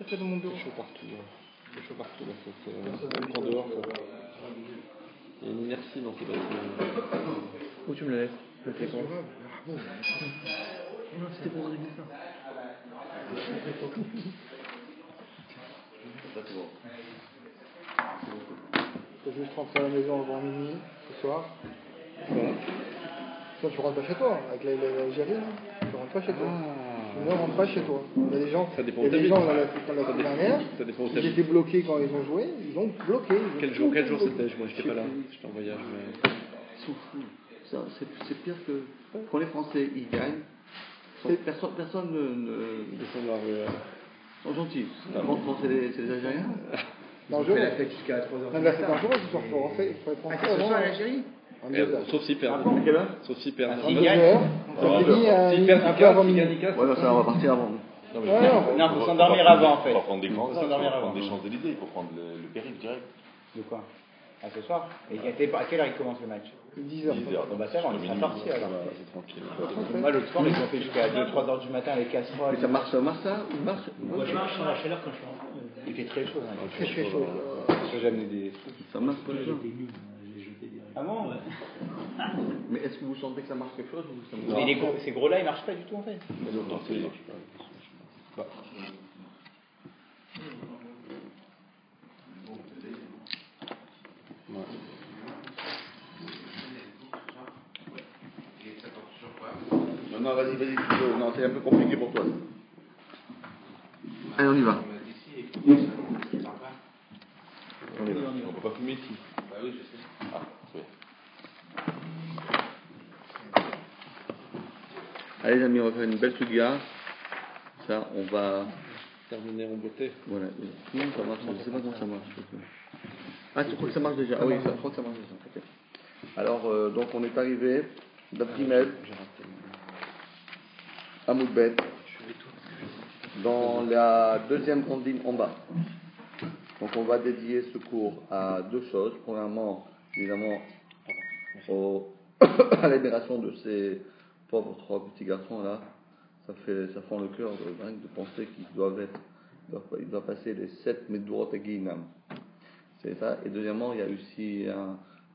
Ça fait dans mon bureau. C'est chaud partout. C'est chaud partout là. C'est en dehors. Il y a une inertie dans ces bâtiments. Où tu me la laisses? Je fais quoi? C'était pour régler ça. Ça c'est bon. Tu peux juste rentrer à la maison avant minuit, ce soir. Voilà. Sinon, tu rentres pas chez toi, avec l'Algérie, tu rentres pas chez toi. Tu ne rentres pas chez toi. Il y a des gens, Ça dépend il y a des où gens t'habites. dans la semaine dernière, Ça dépend où ils t'habites. étaient bloqués quand ils ont joué, ils ont bloqué. Quel jour c'était? Moi j'étais pas là. J'étais en voyage. Mais... Ils sont fous. Ça, c'est pire que quand les Français ils gagnent. Personne ne Descendre la rue. sont gentils. Quand c'est les Algériens. Non, On fait la fête jusqu'à 3h. même là, c'est dangereux, ce soir, il faut être Ah, français c'est ce soir avant. l'Algérie? Sauf s'ils perdent. À quelle heure? Sauf s'ils perdent. À 2h, ça finit S'ils perdent, un peu avant minuit. Ouais, non, ça on va partir avant. Non, faut s'endormir avant en fait. Il faut prendre des grands Faut axes, il s'endormir faut avant. prendre des Champs-Élysées, il faut prendre le périph' direct. De quoi? À ce soir? Et à quelle heure il commence le match? 10h. 10 heures. Bon bah ça va, on est sorti alors. C'est tranquille. Moi l'autre soir ils ont fait jusqu'à 2-3h du matin avec casserole. Mais ça marche ça? Il marche. Moi, je marche à la chaleur quand je suis rentré. Il fait très chaud. Hein. Très très chaud. J'ai amené des. Ça marche pas les gens. J'étais nul, j'ai jeté direct. Ah bon? Mais est-ce que vous sentez que ça marche quelque chose ou ça Mais ces gros là ils marchent pas du tout en fait. Non, c'est pas. Non, vas-y, non, c'est un peu compliqué pour toi. Allez, on y va. On peut pas fumer ici. Bah oui, je sais. Ah, oui. Allez les amis, on va faire une belle sugia. Ça, on va... Terminer en beauté. Voilà. Non, ça marche, je sais pas comment ça marche. Ah, tu crois que ça marche déjà? Ah oui, je crois que ça marche déjà. Okay. Alors, donc on est arrivé d'Abdimel à Moudbet, dans la deuxième grande ligne en bas. Donc on va dédier ce cours à deux choses. Premièrement, évidemment, à la libération de ces pauvres trois petits garçons là. Ça fend le cœur de penser qu'ils ils doivent passer les 7 Medurot à Guinam. C'est ça. Et deuxièmement, il y a aussi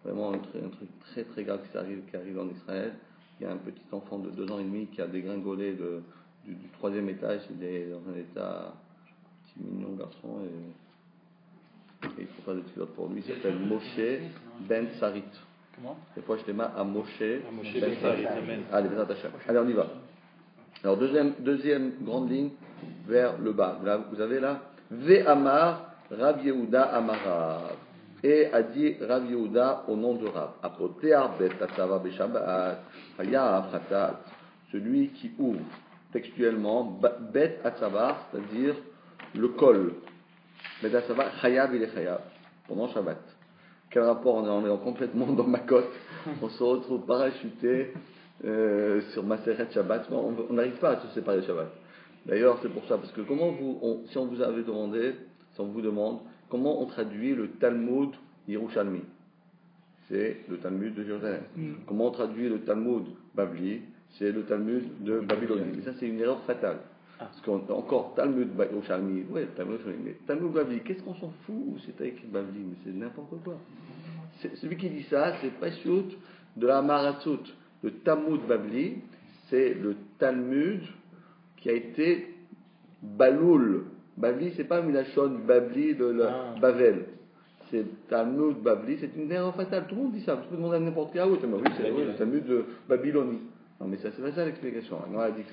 vraiment un truc très très grave qui arrive en Israël. Il y a un petit enfant de 2 ans et demi qui a dégringolé du 3e étage. Il est dans un état petit mignon garçon et il ne faut pas de culotte pour lui. Il s'appelle Moshe Ben Sarit. Comment? Des fois je les mets à Moshe Ben Ben Sarit. Amen. Allez, allez, on y va. Alors deuxième grande ligne vers le bas. Vous avez là Ve'amar Rav Yehuda Amarav. Et a dit Rav Yehuda au nom de Rav. Apotear Bet Atzava Beshabbat Hayav Khatat. Celui qui ouvre textuellement Bet Atzava, c'est-à-dire le col. Bet Atzava Hayav il est Hayav pendant Shabbat. Quel rapport? On est complètement dans ma cote. On se retrouve parachuté sur Maseret Shabbat. On n'arrive pas à se séparer de Shabbat. D'ailleurs, c'est pour ça, parce que si on vous avait demandé, si on vous demande, comment on traduit le Talmud Yerushalmi? C'est le Talmud de Jérusalem. Comment on traduit le Talmud Bavli? C'est le Talmud de Babylonie. Mais ça, c'est une erreur fatale. Parce qu'encore Talmud Yerushalmi, oui, Talmud Yerushalmi, mais Talmud Bavli, qu'est-ce qu'on s'en fout? C'est écrit Bavli, mais c'est n'importe quoi. Celui qui dit ça, c'est Pashut de la Maratzut. Le Talmud Bavli, c'est le Talmud qui a été Baloul. Bavli, c'est pas Milachon Bavli de la Bavel. C'est Talmud Bavli, c'est une erreur fatale. Tout le monde dit ça. Tu peux demander à n'importe qui. Ah oui, c'est le Talmud de Babylonie. Non, mais ça, c'est pas ça l'explication. La Gemara dit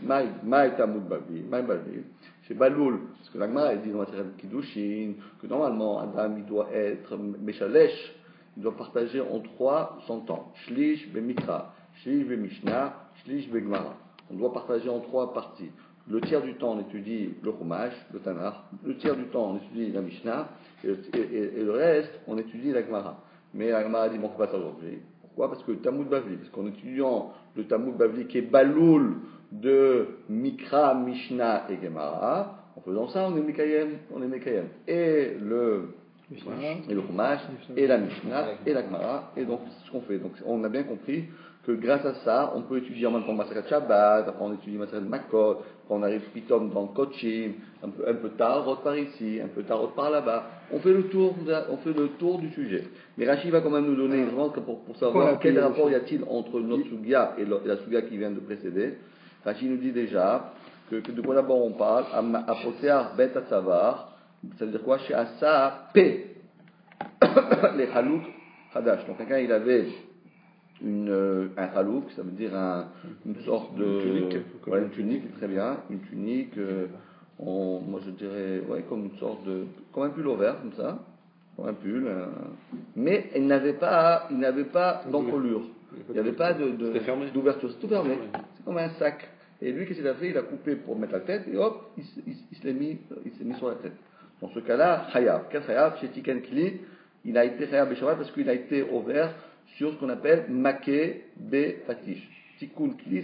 Maï Talmud Bavli, Maï Bavli. C'est Baloul. Parce que la Gemara dit dans la Tirade Kiddushin que normalement, Adam, il doit être Meshalesh. Il doit partager en 300 ans. Shlish Bemikra, Shlish Bemishna, Shlish Begmara. On doit partager en 3 parties. Le tiers du temps, on étudie le Chumash, le Tanakh. Le tiers du temps, on étudie la Mishnah. Et le reste, on étudie la Gemara. Mais la Gemara dit, bon, on ne peut pas ça aujourd'hui. Pourquoi? Parce que le Talmud Bavli, parce qu'en étudiant le Talmud Bavli qui est Baloul de Mikra, Mishnah et Gemara, en faisant ça, on est Mekayem. Et le Chumash, et la Mishnah, et la Gemara, et donc c'est ce qu'on fait. Donc on a bien compris que grâce à ça, on peut étudier en même temps Maseret Shabbat, après on étudie Maseret Makot, après on arrive Pitom dans Kochim, un peu Tarot par ici, un peu Tarot par là-bas. On fait le tour du sujet. Mais Rashi va quand même nous donner vraiment pour savoir quel rapport y a-t-il entre notre Sugya et la Sugya qui vient de précéder. Rashi nous dit déjà que de quoi d'abord on parle, Apotear Bet Atzavar, ça veut dire quoi? Chez Asa P. Les Halouk Hadash. Donc quelqu'un il avait un halouk, ça veut dire une sorte de une tunique, très bien, une tunique, moi je dirais, comme une sorte de, comme un pull ouvert, comme ça, comme un pull, mais il n'avait pas d'encolure, il n'y avait pas d'ouverture, c'est tout fermé, c'est comme un sac. Et lui, qu'est-ce qu'il a fait? Il a coupé pour mettre la tête et hop, il s'est mis sur la tête. Dans ce cas-là, Hayab, quel Hayab? Chez Tiken Kli, il a été Hayab Beshavat parce qu'il a été ouvert sur ce qu'on appelle Maké Be Fatish. Tikkun Kli,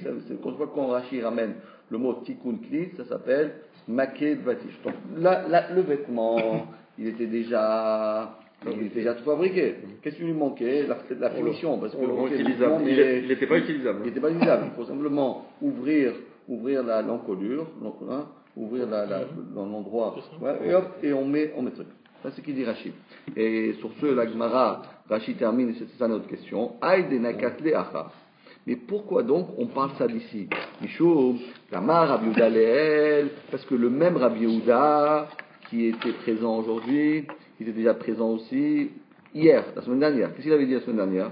quand Rashi ramène le mot Tikkun Kli, ça s'appelle Maké Be Fatish. Donc là, le vêtement, il était déjà tout fabriqué. Qu'est-ce qui lui manquait? La finition, parce que il n'était pas utilisable. Il n'était pas utilisable. Il faut simplement ouvrir l'encolure, ouvrir l'endroit, et hop, et on met truc. Ça, c'est ce qu'il dit Rashi. Et sur ce, la Gemara, Rashi termine, et c'est ça notre question. Aïde nakatle acha. Mais pourquoi donc on parle ça d'ici? Mishum, Kamar, Rabbi Yehuda Leel, parce que le même Rabbi Yehuda, qui était présent aujourd'hui, il était déjà présent aussi hier, la semaine dernière. Qu'est-ce qu'il avait dit la semaine dernière?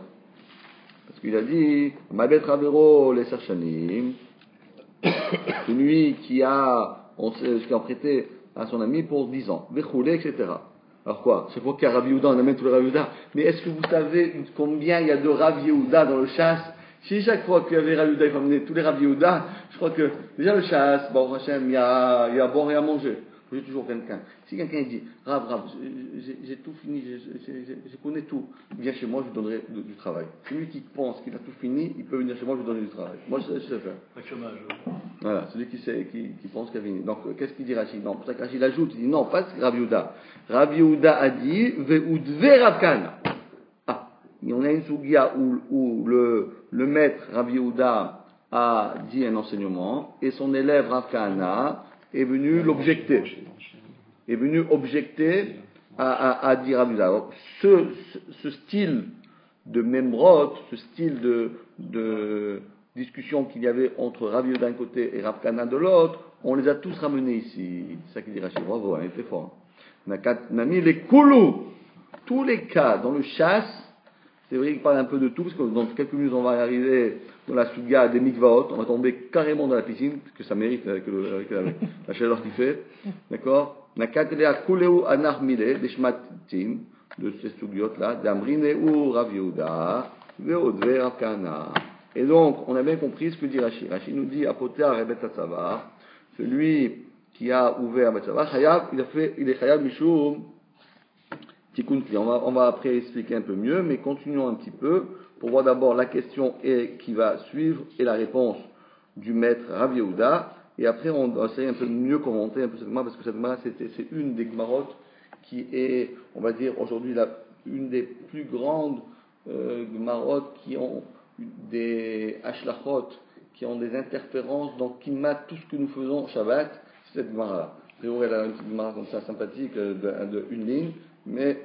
Parce qu'il a dit, Mabet Ravero les Sarchanim, celui qui a prêté à son ami pour 10 ans, Vechoulé, etc. Alors quoi? Chaque fois qu'il y a Rabbi Yehuda, on amène tous les Rabbi Yehuda. Mais est-ce que vous savez combien il y a de Rabbi Yehuda dans le chasse? Si chaque fois qu'il y avait Rabbi Yehuda, il faut amener tous les Rabbi Yehuda, je crois que déjà le chasse, bon, Hachem, il y a à boire et à manger. J'ai toujours quelqu'un. Si quelqu'un dit, Rav, j'ai tout fini, je connais tout, viens chez moi, je lui donnerai du travail. Celui qui pense qu'il a tout fini, il peut venir chez moi, je lui donnerai du travail. Moi, je sais faire. Pas de chômage. Voilà, celui qui pense qu'il a fini. Donc, qu'est-ce qu'il dit Rachid? Non, pour ça que Rachid ajoute, il dit non, pas Rabbi Yehuda. Rabbi Yehuda a dit, Ve'udve Rav Kahana. Ah, il y en a une sougia où le maître Rabbi Yehuda a dit un enseignement, et son élève Rav Kahana est venu l'objecter. Est venu objecter à dire Rabbi Yehuda. Alors, ce style de Membrot, ce style de discussion qu'il y avait entre Rabbi Yehuda d'un côté et Rav Kahana de l'autre, on les a tous ramenés ici. C'est ça qu'il dit Rachid. Bravo, il était fort. On a mis les koulous, tous les cas dans le chasse. C'est vrai qu'il parle un peu de tout, parce que dans quelques minutes on va arriver dans la Suga des mikvaot, on va tomber carrément dans la piscine, parce que ça mérite avec la chaleur qu'il fait. D'accord? Nakatelea kuleu anarmile, des shmatim, de ces Sugiot là, d'Amrine ou Rav Yehuda, ve'odve Rav Kahana. Et donc, on a bien compris ce que dit Rashi. Rashi nous dit, Apotea Rebet Atzavar, celui qui a ouvert Bet Atzavar, il est Chayab Mishum, Tikkun Kli. On va après expliquer un peu mieux, mais continuons un petit peu pour voir d'abord la question qui va suivre et la réponse du maître Rav Yehuda. Et après, on va essayer un peu mieux commenter un peu cette Gemara, parce que cette Gemara, c'est une des Gemarotes qui est, on va dire, aujourd'hui, une des plus grandes Gemarotes qui ont des Ashlachot, qui ont des interférences dans Kimat, tout ce que nous faisons Shabbat, c'est cette Gemara-là. Après, elle a une petite Gemara comme ça, sympathique, de une ligne, mais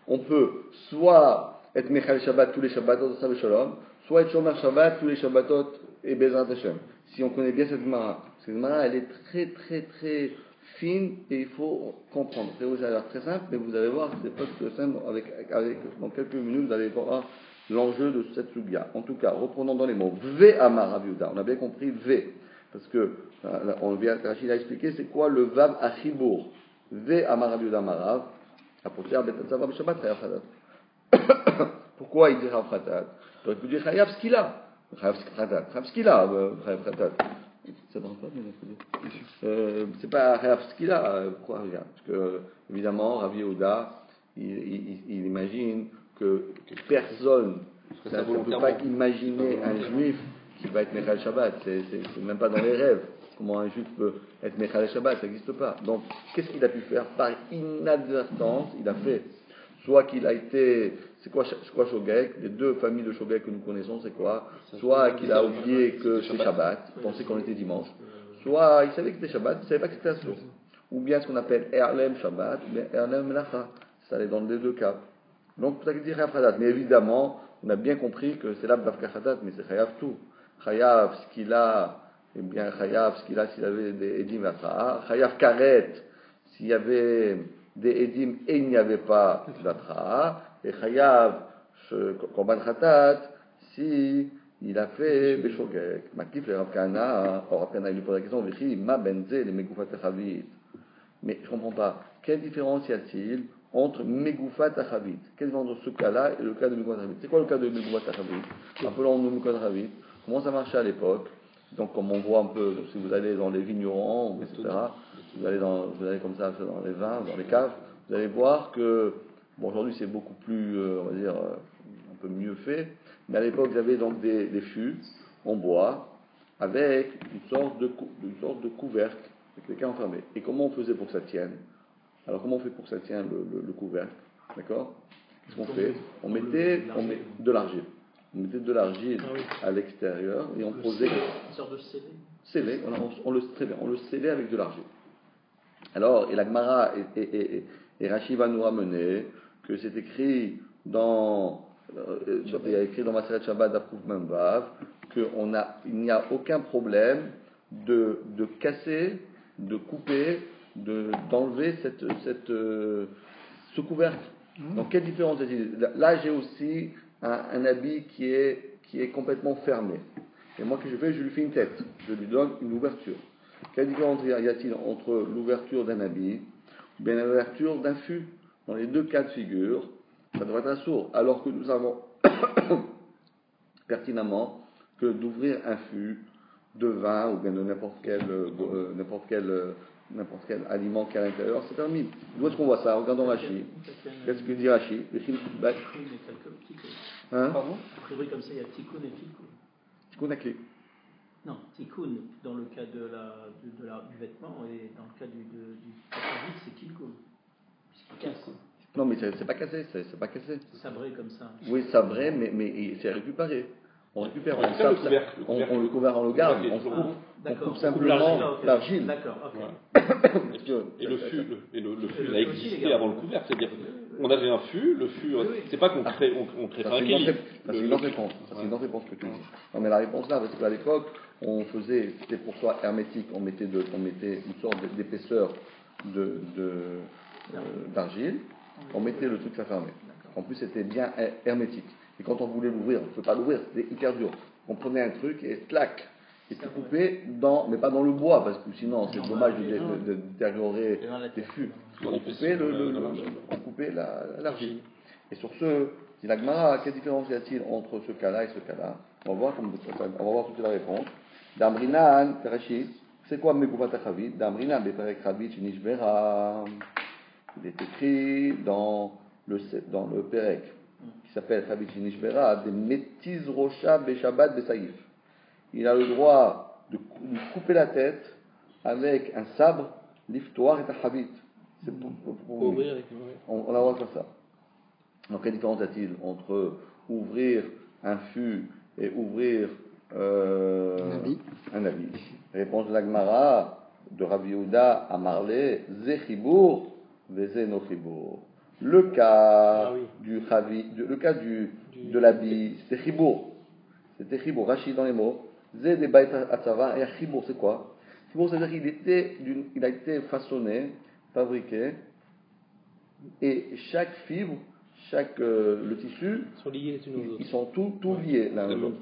on peut soit être Mechal Shabbat tous les Shabbatot de Shalom, soit être Shomer Shabbat tous les Shabbatot et Bezrat Hashem. Si on connaît bien cette Gemara, elle est très très très fine et il faut comprendre. Ça a l'air très simple, mais vous allez voir, c'est pas tout simple. Dans quelques minutes, vous allez voir l'enjeu de cette sugya. En tout cas, reprenons dans les mots. V Amar Rav Yehuda. On a bien compris V, parce que Rachid a expliqué c'est quoi le Vav Achibour. V Amar Rav Yehuda Marav. Apotear Bet Atzavar B'Shabbat Chayav Chatat. Pourquoi il dit Chayav Chatat? Il aurait pu dire Chayav Skila. Chayav Skila. Chayav Chatat. Ça ne rentre pas, mais c'est pas Chayav Skila. Pourquoi? Parce que, évidemment, Rav Yehuda, il imagine que personne ne peut pas imaginer un juif qui va être Mechal Shabbat. C'est même pas dans les rêves. Comment un juif peut être Mechal Shabbat, ça n'existe pas. Donc, qu'est-ce qu'il a pu faire? Par inadvertance, il a fait soit qu'il a été, c'est quoi Shogeg? Les deux familles de Shogeg que nous connaissons, c'est quoi? Soit qu'il a oublié que c'est Shabbat, il pensait qu'on était dimanche, soit il savait que c'était Shabbat, il ne savait pas que c'était Assour. Ou bien ce qu'on appelle Erlem Shabbat, ou bien Erlem Melacha. Ça allait dans les deux cas. Donc, c'est pour ça qu'il dit Chayav Khatat. Mais évidemment, on a bien compris que c'est là Bavka Khatat, mais c'est Chayav tout. Chayav, ce qu'il a, eh bien, Chayav, ce qu'il a s'il avait des Edim Vatra'a. Chayav Karet, s'il y avait des Edim et il n'y avait pas Vatra'a. Et Chayav, Korban Khatat, si il a fait Beshogek. Makif le Rav Kahana, Rav Kahana lui pose la question, Vichi, ma benze, les Megufat Achavit. Mais je ne comprends pas. Quelle différence y a-t-il entre Megufat Achavit? Quelle différence entre ce cas-là et le cas de Megufat Achavit? C'est quoi le cas de Megufat Achavit? Appelons-nous Megufat Achavit. Comment ça marchait à l'époque? Donc, comme on voit un peu, si vous allez dans les vignerons, etc., vous allez comme ça dans les vins, dans les caves, vous allez voir que, bon, aujourd'hui c'est beaucoup plus, on va dire, un peu mieux fait, mais à l'époque, vous avez donc des fûts en bois avec une sorte de couvercle avec lesquels enfermés. Et comment on faisait pour que ça tienne? Alors, comment on fait pour que ça tienne le couvercle? D'accord? Qu'est-ce qu'on fait? On met de l'argile. On mettait de l'argile à l'extérieur et on posait une sorte de scellé. Scellé, on le scellait avec de l'argile. Alors, et la Gemara et Rashi va nous ramener que c'est écrit il y a écrit dans Maseret Shabbat d'Aprouf Memvav qu'il n'y a aucun problème de casser, de couper, d'enlever ce couvercle. Donc, quelle différence est-il? Là, j'ai aussi un habit qui est complètement fermé. Et moi, que je fais? Je lui fais une tête. Je lui donne une ouverture. Quelle différence y a-t-il entre l'ouverture d'un habit ou bien l'ouverture d'un fût? Dans les deux cas de figure, ça devrait être sourd. Alors que nous savons pertinemment que d'ouvrir un fût de vin ou bien de n'importe quel aliment qui est à l'intérieur, c'est permis. D'où est-ce qu'on voit ça? Regardons Rashi. Qu'est-ce que dit Rashi? Hein? Pardon? A priori, comme ça, il y a Tikkun et Tikkun. Tikkun Akli. Non, Tikkun dans le cas du vêtement et dans le cas du vide, c'est Tikkun. Puisqu'il casse. Non, mais c'est pas cassé, c'est pas cassé. C'est sabré comme ça. Oui, sabré, mais c'est récupéré. On récupère, on le couvert, on le garde, on coupe simplement l'argile. D'accord, ok. Et le fût, il a existé avant le couvert, c'est-à-dire on avait un fût, le fût, c'est pas qu'on crée pas un kéli. C'est une autre réponse, c'est une autre réponse que tu dis. Non, mais la réponse là, parce qu'à l'époque, on faisait, c'était pour soi hermétique, on mettait une sorte d'épaisseur d'argile, on mettait le truc, ça fermait. En plus, c'était bien hermétique. Et quand on voulait l'ouvrir, on ne pouvait pas l'ouvrir, c'était hyper dur. On prenait un truc et clac, et puis coupé mais pas dans le bois, parce que sinon c'est dommage de détériorer des fûts. On coupait l'argile. Et sur ce, dit la Gemara, quelle différence y a-t-il entre ce cas-là et ce cas-là? On va voir toute la réponse. D'Amrinan, Rachid, c'est quoi Megouvat Achavit? D'Amrinan, Beperek Chavit, Nishbera. Il est écrit dans le Perek, qui s'appelle Chavit Nishbera, des Metiz Rocha Beshabbat Besaïf. Il a le droit de lui couper la tête avec un sabre, l'iftoir et un Chavit. C'est pour ouvrir avec on la voit comme ça. Donc, quelle différence y a-t-il entre ouvrir un fût et ouvrir un habit? Réponse de la Gemara de Rabbi Yehuda à Marley, Zechibour, Vezenochibour. Le cas du Chavi, le cas de l'habit, c'était Chibour. C'était Chibour. Rachid dans les mots. Zé des Bait Atzava et Chibour, c'est quoi? Chibour, c'est-à-dire qu'il a été façonné, fabriqué, et chaque fibre, le tissu, sont liés les unes aux autres. Ils sont tous liés.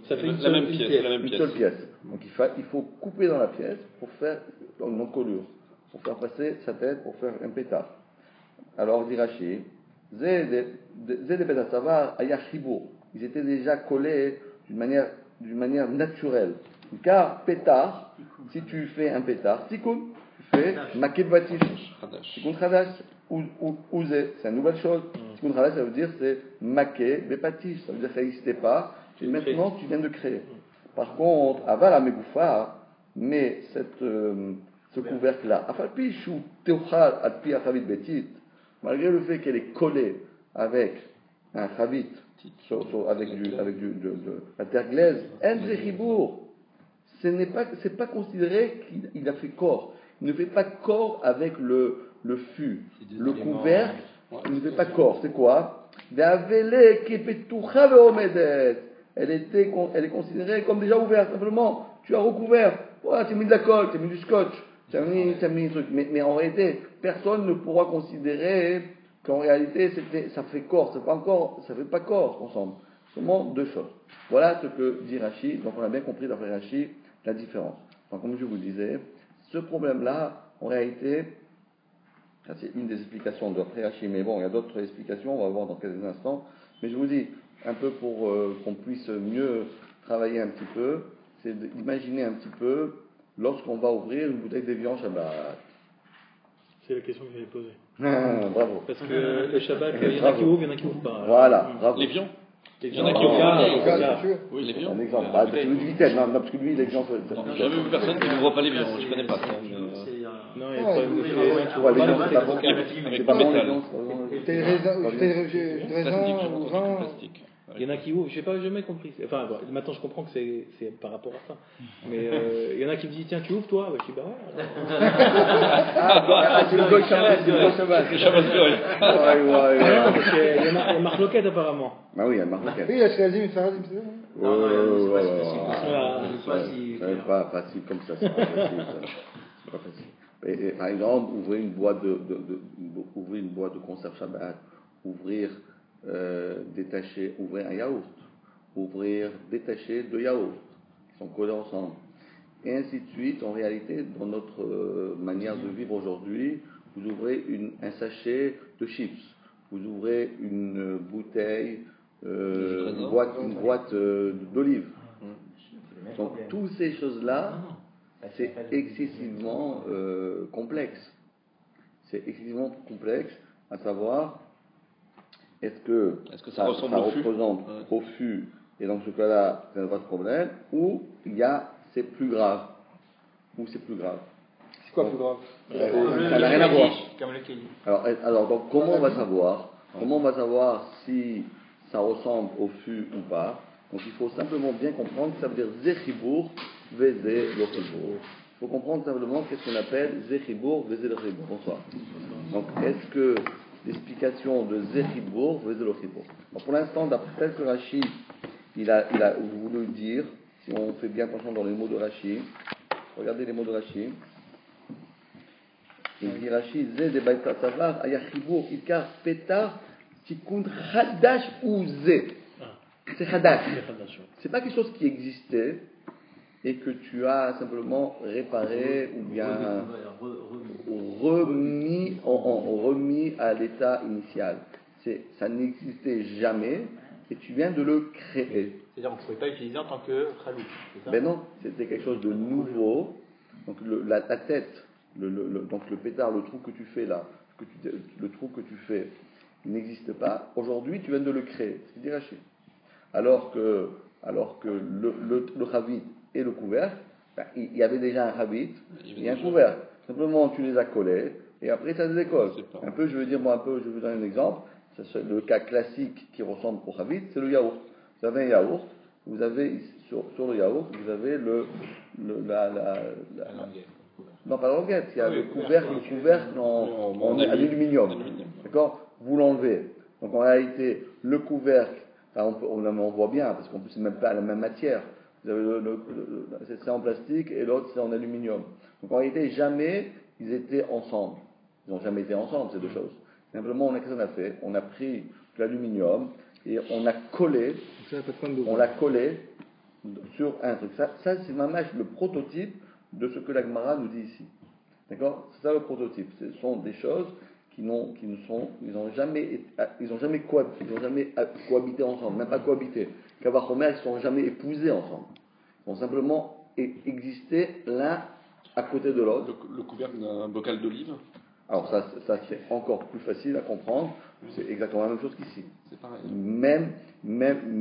Ça fait une seule pièce. Donc il faut couper dans la pièce pour faire une encolure, pour faire passer sa tête, pour faire un pétard. Alors dit Rashi, ils étaient déjà collés d'une manière naturelle. Car pétard, si tu fais un pétard, tikkun, tu fais makib batish, tikkun chadash, ou c'est une nouvelle chose. Tikkun chadash, ça veut dire c'est maké bepatish, ça veut dire que ça n'existait pas, et maintenant tu viens de créer. Par contre, aval la megoufa, mais ce couvercle-là, afalpi shu teuchal alpi achavit betit, malgré le fait qu'elle est collée avec un chavit, avec de la terre glaise, en zechibour, c'est pas considéré qu'il a fait corps. Il ne fait pas corps avec le fût. Le couvercle, il ne fait pas corps. C'est quoi? Elle est considérée comme déjà ouverte. Simplement, tu as recouvert. Voilà, tu as mis de la colle, tu as mis du scotch, tu as mis un truc. Mais en réalité, personne ne pourra considérer qu'en réalité, ça fait corps. Ça fait pas corps ensemble. Seulement deux choses. Voilà ce que dit Rashi. Donc on a bien compris d'après Rashi la différence. Donc comme je vous disais, ce problème-là, en réalité, ça c'est une des explications d'après Rashi, mais bon, il y a d'autres explications, on va voir dans quelques instants. Mais je vous dis, un peu pour qu'on puisse mieux travailler un petit peu, c'est d'imaginer un petit peu lorsqu'on va ouvrir une bouteille d'évian Shabbat. C'est la question que j'avais posée. Bravo. Parce que le Shabbat, il y en a qui ouvrent, il y en a qui ouvrent pas. Voilà, bravo. L'évian. Il y en Non, a qui ouvrent. Oui, l'évian. un exemple. Parce que du vitesse, non, parce que lui, l'exemple. J'ai jamais vu personne qui n'ouvre pas l'évian, je connais pas ça. Non, il y a pas de Tu vois, l'exemple, c'est pas bon. Avec C'est pas du bon, métal. l'exemple. T'es raisin, Plastique, je pense, vin. plastique. Il y en a qui ouvrent, j'ai pas jamais compris. Enfin, bon, maintenant je comprends que c'est par rapport à ça. Mais il y en a qui me disent, tiens, tu ouvres toi? Je dis, bah ouais. C'est le Goy Shabbat, c'est le Goy Shabbat. Le Shabbat Goy. Non, parce qu'il y a Marc Loquette apparemment. Ah oui, il y a Marc Loquette. Oui, il y a Shrazim, Sarazim, c'est ça. C'est pas facile comme ça, c'est pas facile. C'est pas facile. Et, par exemple, ouvrir une boîte de conserve Shabbat, ouvrir un yaourt, détacher deux yaourts, qui sont collés ensemble, et ainsi de suite. En réalité, dans notre manière de vivre aujourd'hui, vous ouvrez un sachet de chips, vous ouvrez une bouteille, une boîte d'olives. Donc, toutes ces choses-là, c'est excessivement complexe. C'est excessivement complexe, à savoir, est-ce que ça représente au fût, et dans ce cas-là, ça n'a pas de problème, ou c'est plus grave. C'est quoi plus grave? Ça n'a rien à voir. Comme le Kelly. Alors, donc, comment on va savoir? Comment on va savoir si ça ressemble au fût ou pas? Donc, il faut simplement bien comprendre que ça veut dire Zechibour, Vezé, Lochibour. Il faut comprendre simplement qu'est-ce qu'on appelle Zechibour, Vezé, Lochibour. Bonsoir. Donc, est-ce que l'explication de Zechibour, Vezé, Lochibour? Pour l'instant, d'après tel que Rashi, il a voulu dire, si on fait bien attention dans les mots de Rashi, regardez les mots de Rashi. Il dit Rashi, Zé de Baïta Savar, Ayachibour, Ikar, Petar, Tikun, Hadash ou Zé. C'est Hadash. C'est pas quelque chose qui existait et que tu as simplement réparé ou bien remis à l'état initial. Ça n'existait jamais et tu viens de le créer. C'est-à-dire qu'on ne pouvait pas l'utiliser en tant que chalouk, c'est ça? Ben non, c'était quelque chose de nouveau. Donc la tête, donc le pétard, le trou que tu fais là, le trou que tu fais, il n'existe pas. Aujourd'hui, tu viens de le créer. C'est dit Rashi. Alors que le chavit et le couvercle, il y avait déjà un chavit et un couvercle. Simplement, tu les as collés et après ça se décolle. Je vais vous donner un exemple. C'est le cas classique qui ressemble au chavit, c'est le yaourt. Vous avez un yaourt, vous avez sur le yaourt, vous avez non, pas la languette, il y a le couvercle en aluminium. D'accord? Vous l'enlevez. Donc en réalité, le couvercle, on voit bien, parce qu'en plus c'est même pas la même matière. Vous avez c'est en plastique et l'autre c'est en aluminium. Donc en réalité, jamais ils étaient ensemble. Ils n'ont jamais été ensemble, ces deux choses. Simplement, qu'est-ce qu'on a fait? On a pris de l'aluminium et on l'a collé sur un truc. Ça c'est vraiment le prototype de ce que la Gemara nous dit ici. D'accord? C'est ça le prototype. Ce sont des choses ils n'ont jamais cohabité ensemble, même pas cohabité. Kavachomer, ils ne sont jamais épousés ensemble. Ils ont simplement existé l'un à côté de l'autre. Le couvercle d'un bocal d'olive. Alors ça c'est encore plus facile à comprendre. C'est exactement la même chose qu'ici. C'est pareil. Même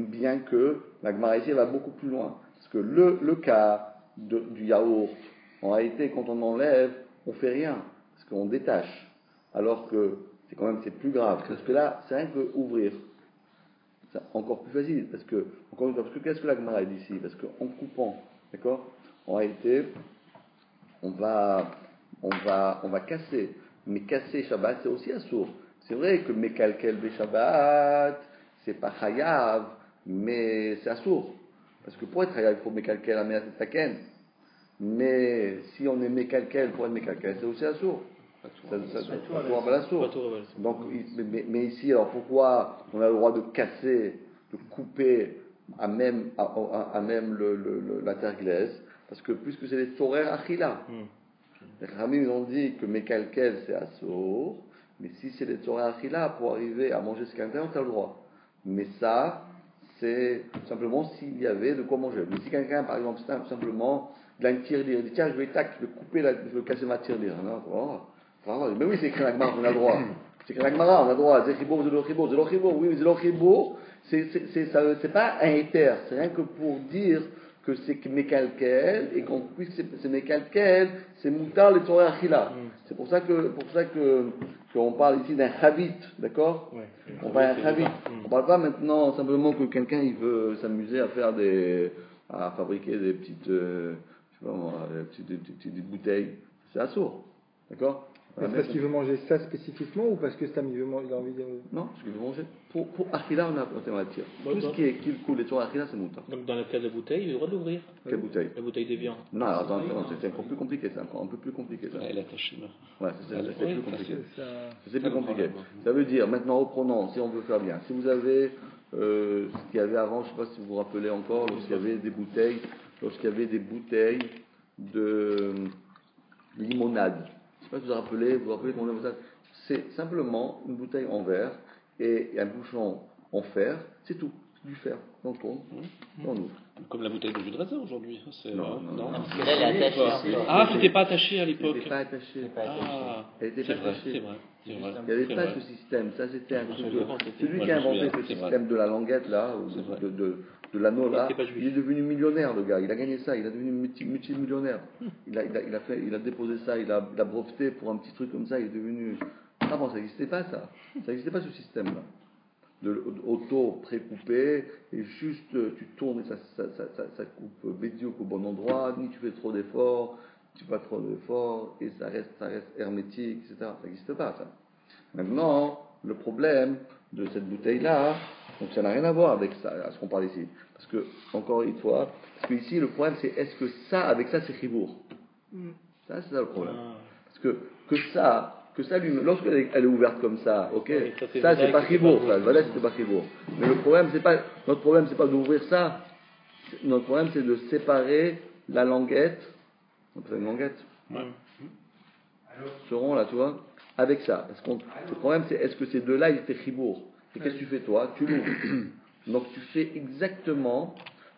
bien que la Gemara ici va beaucoup plus loin. Parce que le cas du yaourt, en réalité, quand on enlève, on fait rien. Parce qu'on détache. Alors que c'est quand même c'est plus grave. Parce que là, c'est rien que ouvrir. C'est encore plus facile. Parce que, encore une fois, parce que qu'est-ce que la Gemara dit ici? Parce qu'en coupant, d'accord, en réalité, on va casser. Mais casser Shabbat, c'est aussi assourd. C'est vrai que Mekalkel be Shabbat, c'est pas Chayav, mais c'est assourd. Parce que pour être Chayav, il faut Mekalkel Ameat Taken. Mais si on est Mekalkel pour être Mekalkel, c'est aussi assourd. Donc, mais ici, alors pourquoi on a le droit de casser, de couper à même la terre glaise? Parce que puisque c'est les Torer Achila. Les Ramim ils ont dit que Mekalkel c'est assourd, mais si c'est les Torer Achila, pour arriver à manger ce qu'un on a le droit. Mais ça, c'est simplement s'il y avait de quoi manger. Mais si quelqu'un, par exemple, simplement, il a une tirelire, il dit tiens, je vais couper, je vais casser ma tirelire. Mais oui, c'est écrit la Gemara, on a le droit. C'est écrit la Gemara, on a le droit. Zéchibour, Zélochibour, oui, Zélochibour, c'est pas un éther, c'est rien que pour dire que c'est Mekalkel, et qu'on puisse c'est Mekalkel, c'est Moutar les Torah Achila. C'est pour ça qu'on parle ici d'un Chavit, d'accord? On parle d'un Chavit. On parle pas maintenant simplement que quelqu'un il veut s'amuser à fabriquer des petites, je sais pas moi, des bouteilles. C'est assourd, d'accord? C'est parce qu'il veut manger ça spécifiquement ou parce que Stam il a envie de... Non, parce qu'il veut manger. Pour Achila, on a matière. Tout ce qui coule les Torah Achila, c'est Moutar. Donc dans le cas de la bouteille, il a le droit de l'ouvrir. Quelle bouteille? La bouteille de viande. Non, attends, c'est encore plus compliqué, ça. Encore un peu plus compliqué, ça. Elle est attachée là. Ouais, c'est plus compliqué. Ça... C'est plus compliqué. Ça veut dire, maintenant, reprenons, si on veut faire bien. Si vous avez ce qu'il y avait avant, je ne sais pas si vous vous rappelez encore, lorsqu'il y avait des bouteilles de limonade. Je ne sais pas si vous vous rappelez comment on appelle ça. C'est simplement une bouteille en verre et un bouchon en fer, c'est tout. C'est du fer. On tourne, on ouvre. Comme la bouteille de jus de raisin aujourd'hui. Non. Parce que là, elle est attachée. Ah, c'était pas attaché à l'époque. C'était pas attaché. Ah, Elle était pas attachée. c'est vrai. Il n'y avait pas ce système. Ça, c'était un truc. Celui qui a inventé ce système de la languette là, ou de l'anneau là, il est devenu millionnaire, le gars. Il a gagné ça. Il est devenu multimillionnaire. Il a déposé ça. Il a breveté pour un petit truc comme ça. Il est devenu. Ah bon, ça n'existait pas ça. Ça n'existait pas ce système là. De auto précoupé et juste tu tournes et ça coupe bédiouk au bon endroit, ni tu fais trop d'efforts, tu fais pas trop d'efforts et ça reste hermétique, etc. Ça n'existe pas ça. Maintenant, le problème de cette bouteille là, donc ça n'a rien à voir avec ça, à ce qu'on parle ici. Parce que, encore une fois, parce que ici le problème c'est est-ce que ça, avec ça c'est chibour. Ça c'est ça le problème. Parce que ça, lorsqu'elle est ouverte comme ça, ok, ça c'est pas chibour, ça, le valet c'est pas chibour. Mais notre problème c'est pas d'ouvrir ça. Notre problème c'est de séparer la languette, on appelle ça une languette, ce rond là, tu vois, avec ça. Parce que le problème c'est est-ce que ces deux-là ils étaient chibour. Et qu'est-ce que tu fais toi? Tu l'ouvres. Donc tu fais exactement,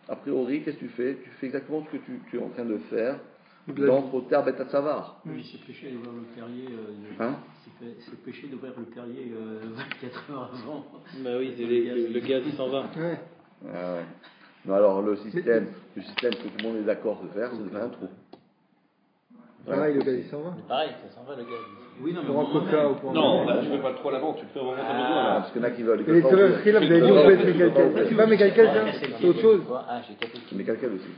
a priori, qu'est-ce que tu fais? Tu fais exactement ce que tu es en train de faire. Dans Poter Bet Savar. Oui, c'est péché d'ouvrir le Perrier. C'est péché d'ouvrir le Perrier 24 heures avant. Bah oui, le gaz il s'en va. Ouais. Ah ouais. Non, alors le système que tout le monde est d'accord de faire, c'est de faire un trou. Pareil, le gaz il s'en va. Pareil, ça s'en va le gaz. Oui, non, mais Pour un coca ou pour un... Non, là, tu fais pas le trop à l'avant, tu le fais au moment où tu as besoin. Là. Parce qu'il y en a qui veulent. Et les Torah Achila, vous avez dit on peut être Mekalkel. C'est pas Mekalkel ça? C'est autre chose. Ah, j'ai capté. Mais quelqu'un aussi.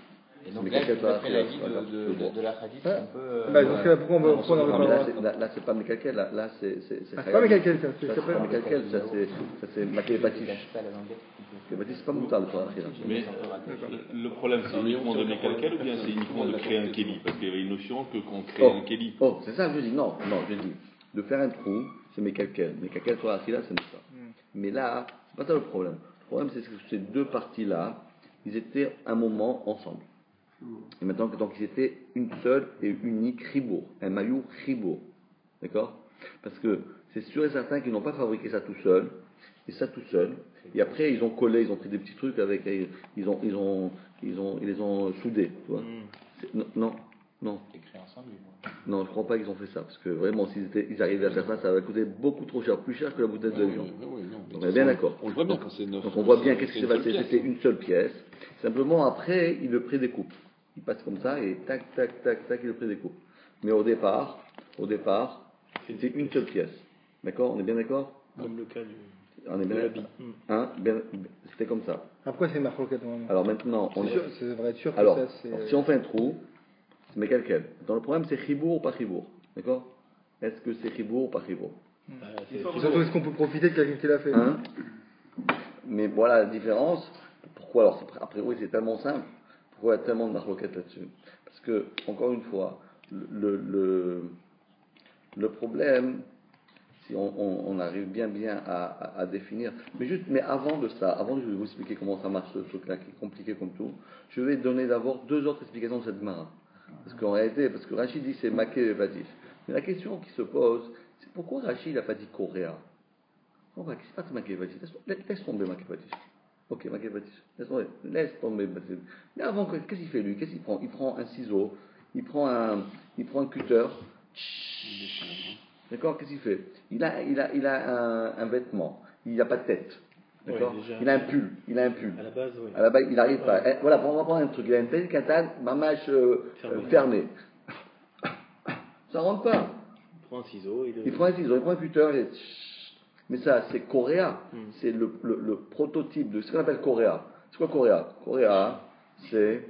Et donc là, d'après l'avis de la Hadith, c'est un peu... Bah, dans ce cas-là, pourquoi on va prendre Non, mais un... là, c'est pas Mekalkel, là, c'est. C'est pas Mekalkel ça. Ça, c'est pas Mekalkel, ça, c'est Makélépatif. Makélépatif, c'est pas Moutar, le Torah. Mais le problème, c'est uniquement de Mekalkel ou bien c'est uniquement de créer un Kéli? Parce qu'il y avait une notion que quand on crée un Kéli. Oh, c'est ça que je dis. Non, je dis. De faire un trou, c'est Mekalkel. Mekalkel, Torah Achila, c'est Moutar. Mais là, c'est pas ça le problème. Le problème, c'est que ces deux parties-là, ils étaient un moment ensemble. Et maintenant, donc, ils étaient une seule et unique ribour, un maillot ribour. D'accord? Parce que c'est sûr et certain qu'ils n'ont pas fabriqué ça tout seul, et ça tout seul. Et après, ils ont collé, ils ont pris des petits trucs avec, ils les ont soudés. Tu vois? Non. C'est créé ensemble, Non, je crois pas qu'ils ont fait ça, parce que vraiment, s'ils arrivaient à faire ça, ça va coûter beaucoup trop cher, plus cher que la bouteille de viande. Donc, on est bien d'accord. On le voit bien quand c'est neuf. Donc, on voit bien qu'est-ce qui s'est passé. C'était une seule pièce. Simplement, après, il le prédécoupe. Il passe comme ça et tac, tac, tac, tac, il le prédécoupe. Mais au départ, c'était une seule pièce. D'accord? On est bien d'accord? Comme le cas du. On est bien de l'habit. Hein? C'était comme ça. Après, c'est marloquette normalement. Alors maintenant, Ça devrait être sûr que alors, ça, c'est. si on fait un trou, mais quel? Dans le problème, c'est chibour ou pas chibour. D'accord? Est-ce que c'est chibour ou pas chibour? Surtout, est-ce qu'on peut profiter de quelqu'un qui l'a fait? Hein? Mais voilà la différence. Pourquoi alors? A priori, c'est tellement simple. Pourquoi il y a tellement de marloquettes là-dessus? Parce que, encore une fois, le problème, si on arrive bien à définir, mais avant de ça, avant de vous expliquer comment ça marche ce truc-là, qui est compliqué comme tout, je vais donner d'abord 2 autres explications de cette Gemara. Parce qu'en réalité, parce que Rachid dit c'est maké et vadif. Mais la question qui se pose, c'est pourquoi Rachid n'a pas dit Coréa? On va, qu'est-ce que c'est maké et vadif? Laisse tomber maké et vadif. Ok, maké et vadif. Laisse tomber. Mais avant, qu'est-ce qu'il fait lui? Qu'est-ce qu'il prend? Il prend un ciseau, il prend un cutter. D'accord? Qu'est-ce qu'il fait? Il a un vêtement. Il n'a pas de tête. D'accord? Ouais, il a un pull. À la base, oui. À la base, il n'arrive pas. Voilà, on va prendre un truc. Il a une tête katane, mamache fermée. Ça rentre pas. Il prend un ciseau. Il prend un ciseau, il prend un cutter. Mais ça, c'est Coréa. C'est le prototype de ce qu'on appelle Coréa. C'est quoi Coréa? Coréa, c'est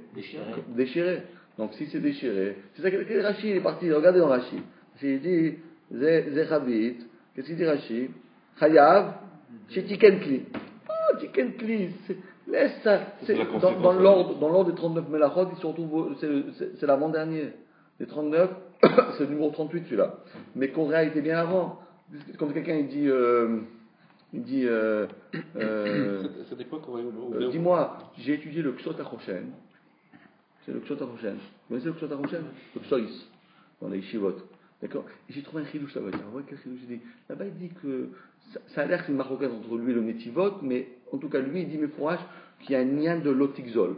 déchiré. Donc si c'est déchiré, c'est ça que Rachid est parti. Regardez dans Rachid. Il dit Zechavit. Qu'est-ce qu'il dit Rachid? Chayav, chez Tikenkli. Oh, Tikenkli. Laisse ça. C'est dans l'ordre des 39 Melachot, il se retrouve, c'est l'avant-dernier. Les 39, c'est le numéro 38 celui-là. Mais Coréa était bien avant. Quand quelqu'un il dit c'était quoi Coréa? Dis-moi, j'ai étudié le Ksot HaChoshen. C'est le Ksot HaChoshen. Vous connaissez le Ksot HaChoshen? Le Ksoïs, dans les Yeshivot. D'accord? Et j'ai trouvé un chidouche là-bas. Quel chidouche? J'ai dit, là-bas il dit que ça a l'air que c'est une marocaine entre lui et le Netivot, mais en tout cas lui il dit, mais fourrage, qu'il y a un lien de l'Otikzol.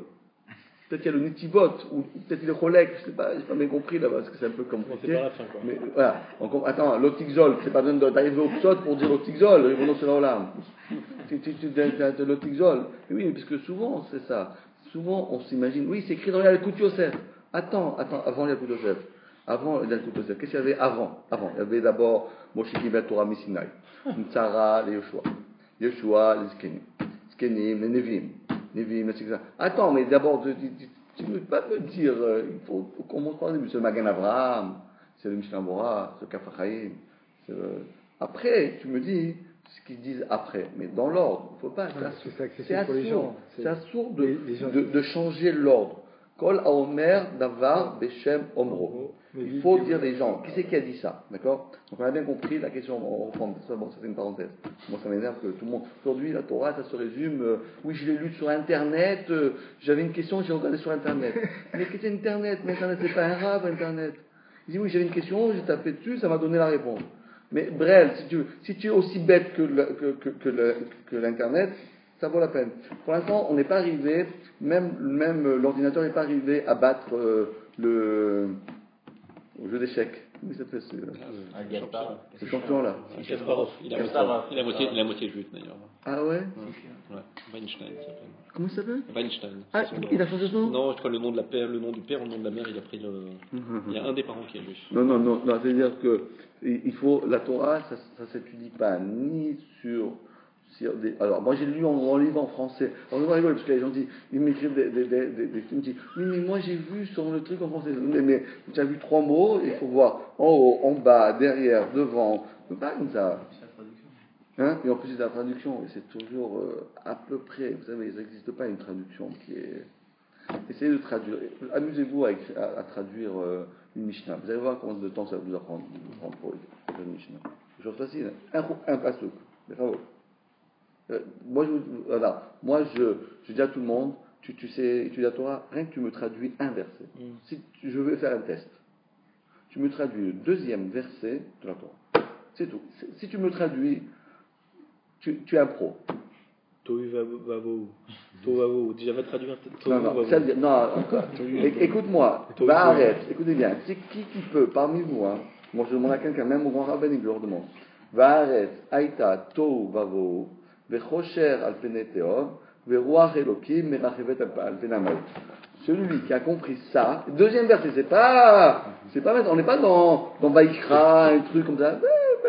Peut-être qu'il y a le Netivot, ou peut-être il est Cholek, je sais pas, j'ai pas bien compris là-bas, parce que c'est un peu compliqué. C'est pas la fin, quoi. Mais voilà, attends, l'Otikzol, c'est pas besoin d'arriver au Psot pour dire l'Otikzol, le Ribono Shel Haolam. Tu dis l'Otikzol. Oui, parce que souvent c'est ça. Souvent on s'imagine, oui, c'est écrit dans Yalkut Yosef. Attends, avant Yalkut Yosef. Avant Yalkut Yosef, qu'est-ce qu'il y avait avant? Il y avait d'abord Moshe Kibbutz Torah Misinai, Tzara, les Yoshua, les Zkenim, les Nevim, etc. Attends, mais d'abord, tu ne peux pas me dire, il faut qu'on montre par exemple, c'est le Magan Avraham, c'est le Mishnah Bora, c'est le Kaf HaChaim. Après, tu me dis ce qu'ils disent après, mais dans l'ordre, il ne faut pas. C'est absurde de changer l'ordre. Kol Haomer Davar Beshem Omro. Il faut dire des gens. Qui c'est qui a dit ça? D'accord? Donc on a bien compris la question. On reprend ça. Bon, ça c'est une parenthèse. Moi ça m'énerve que tout le monde. Aujourd'hui la Torah ça se résume. Oui, je l'ai lu sur Internet. J'avais une question, j'ai regardé sur Internet. Mais qu'est-ce que c'est Internet? Mais Internet c'est pas un rave Internet. Il dit oui, j'avais une question, j'ai tapé dessus, ça m'a donné la réponse. Mais bref, si tu es aussi bête que l'Internet, ça vaut la peine. Pour l'instant, on n'est pas arrivé, même l'ordinateur n'est pas arrivé à battre le jeu d'échecs. Comment ça s'appelle ce champion-là? Kasparov. Il a moitié juif d'ailleurs. Ah ouais? Ouais. Weinstein s'appelle. Comment il s'appelle? Weinstein. Ah, il a changé son nom? Non, je crois le nom de la père, le nom du père, le nom de la mère, il a pris le. Il y a un des parents qui est juif. Non, c'est-à-dire que il faut la Torah, ça s'étudie pas ni sur des. Alors moi j'ai lu en livre en français. Alors on va rigoler parce que les gens disent, ils m'écrivent des films, ils disent oui mais moi j'ai vu sur le truc en français. Mais tu as vu 3 mots, il faut voir en haut, en bas, derrière, devant, pas comme ça. Hein? Et en plus c'est la traduction, et c'est toujours à peu près, vous savez, il n'existe pas une traduction qui est. Essayez de traduire, amusez-vous à traduire une Mishnah. Vous allez voir combien de temps ça va vous apprendre pour une Mishnah. C'est chose facile, un pasuk. Bravo. Moi je dis à tout le monde, tu sais étudier la Torah, rien que tu me traduis un verset. Si je vais faire un test, tu me traduis le 2e verset de la Torah. C'est tout. Si tu me traduis, tu es un pro. Tohu Vavou. Tohu Vavou. Déjà va traduire Non, écoute-moi, arrête, écoutez bien. C'est qui peut parmi vous, moi je demande à quelqu'un, même au grand rabbin, il leur demande. Va'aret, Aïta, Tohu Vavou. Celui qui a compris ça, 2e verset, c'est pas on n'est pas dans Vaïkra, un truc comme ça,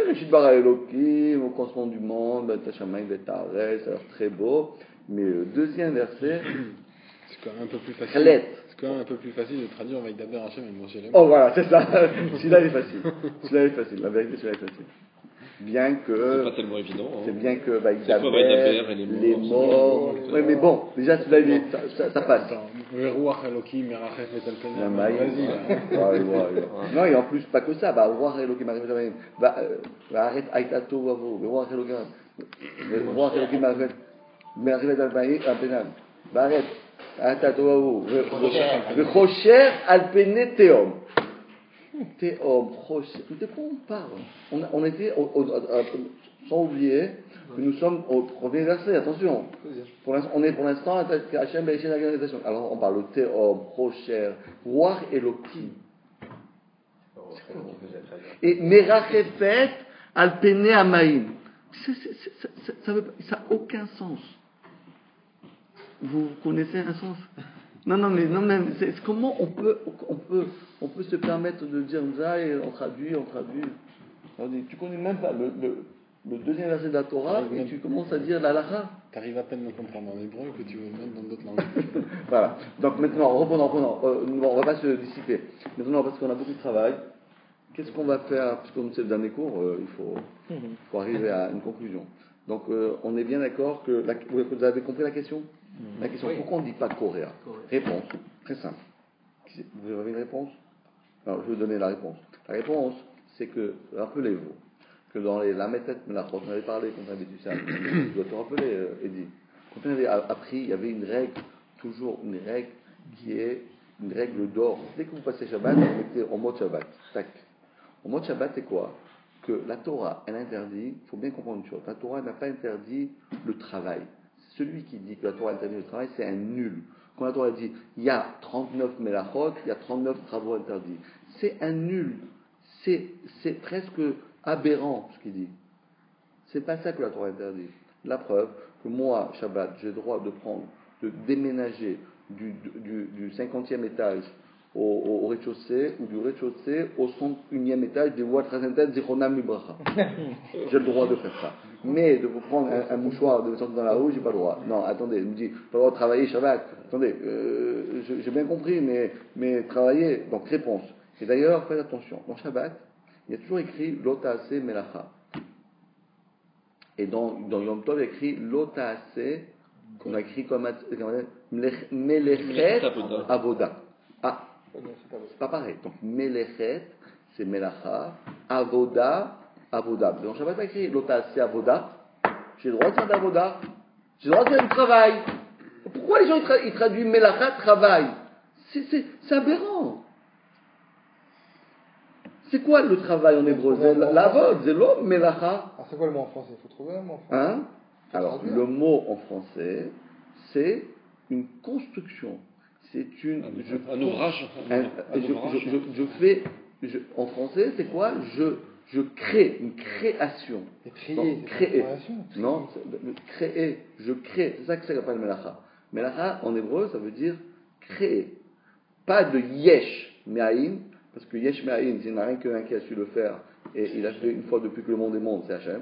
Reshit bara Elokim, au commencement du monde, Tashamayim Betare, ça a l'air très beau. Mais le deuxième verset, c'est quand même un peu plus facile. Khalet. C'est quand même un peu plus facile de traduire Vaïdaber Hachem et Moshe Lem. Oh voilà, c'est ça. Celui-là il est facile. Celui-là il est facile. La vérité, celui-là est facile. Bien que. C'est pas tellement évident. Hein. C'est bien que C'est quoi Vaïdaber et les morts. Oui, mais bon, déjà celui-là ça passe. Veruach Elokim, Merachef et La Talpenim. maille. Vas-y. Non, et en plus, pas que ça. Bah, Ruach Elokim arrive à arrête Aïtato Wavo. Ruach Elokim. Ruach Elokim arrive à Penam. Bah, arrête. Aïtato Wavo. Rechocher Alpene Teom. Teom, Rocher. De quoi on parle? On était, sans oublier, que nous sommes au premier verset, attention. On est pour l'instant à Hachem Be'eshen l'organisation. Alors on parle de Teom, Rocher, Ruach Elokim. Et Merachefet Alpene Amaim. Ça n'a aucun sens. Vous connaissez un sens? Non, mais comment on peut se permettre de dire ça et on traduit. On dit, tu connais même pas le deuxième verset de la Torah et tu commences à dire la lacha. Tu arrives à peine à le comprendre en hébreu que tu veux le mettre dans d'autres langues. Voilà. Donc maintenant, reprenons. On va pas se dissiper. Maintenant, parce qu'on a beaucoup de travail, qu'est-ce qu'on va faire? Puisque comme c'est le dernier cours, il faut arriver à une conclusion. Donc on est bien d'accord que vous avez compris la question? La question, pourquoi on ne dit pas Coréa? Réponse, très simple. Vous avez une réponse? Alors, je vais vous donner la réponse. La réponse, c'est que, rappelez-vous, que dans les Lametet Melachot, on avait parlé quand on avait dit ça, je dois te rappeler, Eddie, quand on avait appris, il y avait une règle, toujours une règle qui est une règle d'or. Dès que vous passez Shabbat, vous mettez en mode Shabbat. Tac. En mode Shabbat, c'est quoi? Que la Torah, elle interdit, il faut bien comprendre une chose, la Torah n'a pas interdit le travail. Celui qui dit que la Torah interdit le travail, c'est un nul. Quand la Torah dit il y a 39 melachot, il y a 39 travaux interdits, c'est un nul. C'est presque aberrant ce qu'il dit. C'est pas ça que la Torah interdit. La preuve que moi, Shabbat, j'ai le droit de déménager du 50e étage au rez-de-chaussée ou du rez-de-chaussée au 101e étage des voies transcendentales Zichronam Libracha. J'ai le droit de faire ça. Mais de vous prendre un mouchoir, de me sortir dans la rue, j'ai pas le droit. Non, attendez, il me dit, pas le droit de travailler Shabbat. Attendez, j'ai bien compris, mais travailler, donc réponse. Et d'ailleurs, faites attention, dans Shabbat, il y a toujours écrit Lotaase Melacha. Et dans Yom Tov, il y a écrit Lotaase, qu'on a écrit comme Melechet Avoda. Ah, c'est pas pareil. Donc, Melechet, c'est Melacha. Avoda, Avoda. Dans Shabbat, il y a écrit Lotaase Avoda. J'ai le droit de faire d'Avoda. J'ai le droit de faire du travail. Pourquoi les gens ils traduisent Melacha, travail? C'est aberrant. C'est quoi le travail en hébreu? L'avod, c'est l'homme, Melacha. Ah, c'est quoi le mot en français? Il faut trouver un mot en français. Hein? Alors, le mot en français, c'est une construction. C'est un ouvrage. En français, c'est quoi? Je crée, une création. Créer. Non, créer. Je crée. C'est ça que ça s'appelle Melacha. Melacha, en hébreu, ça veut dire créer. Pas de yesh me'aïn, parce que yesh me'aïn, il n'y en a rien qu'un qui a su le faire, et il a fait une fois depuis que le monde est monde, c'est Hachem.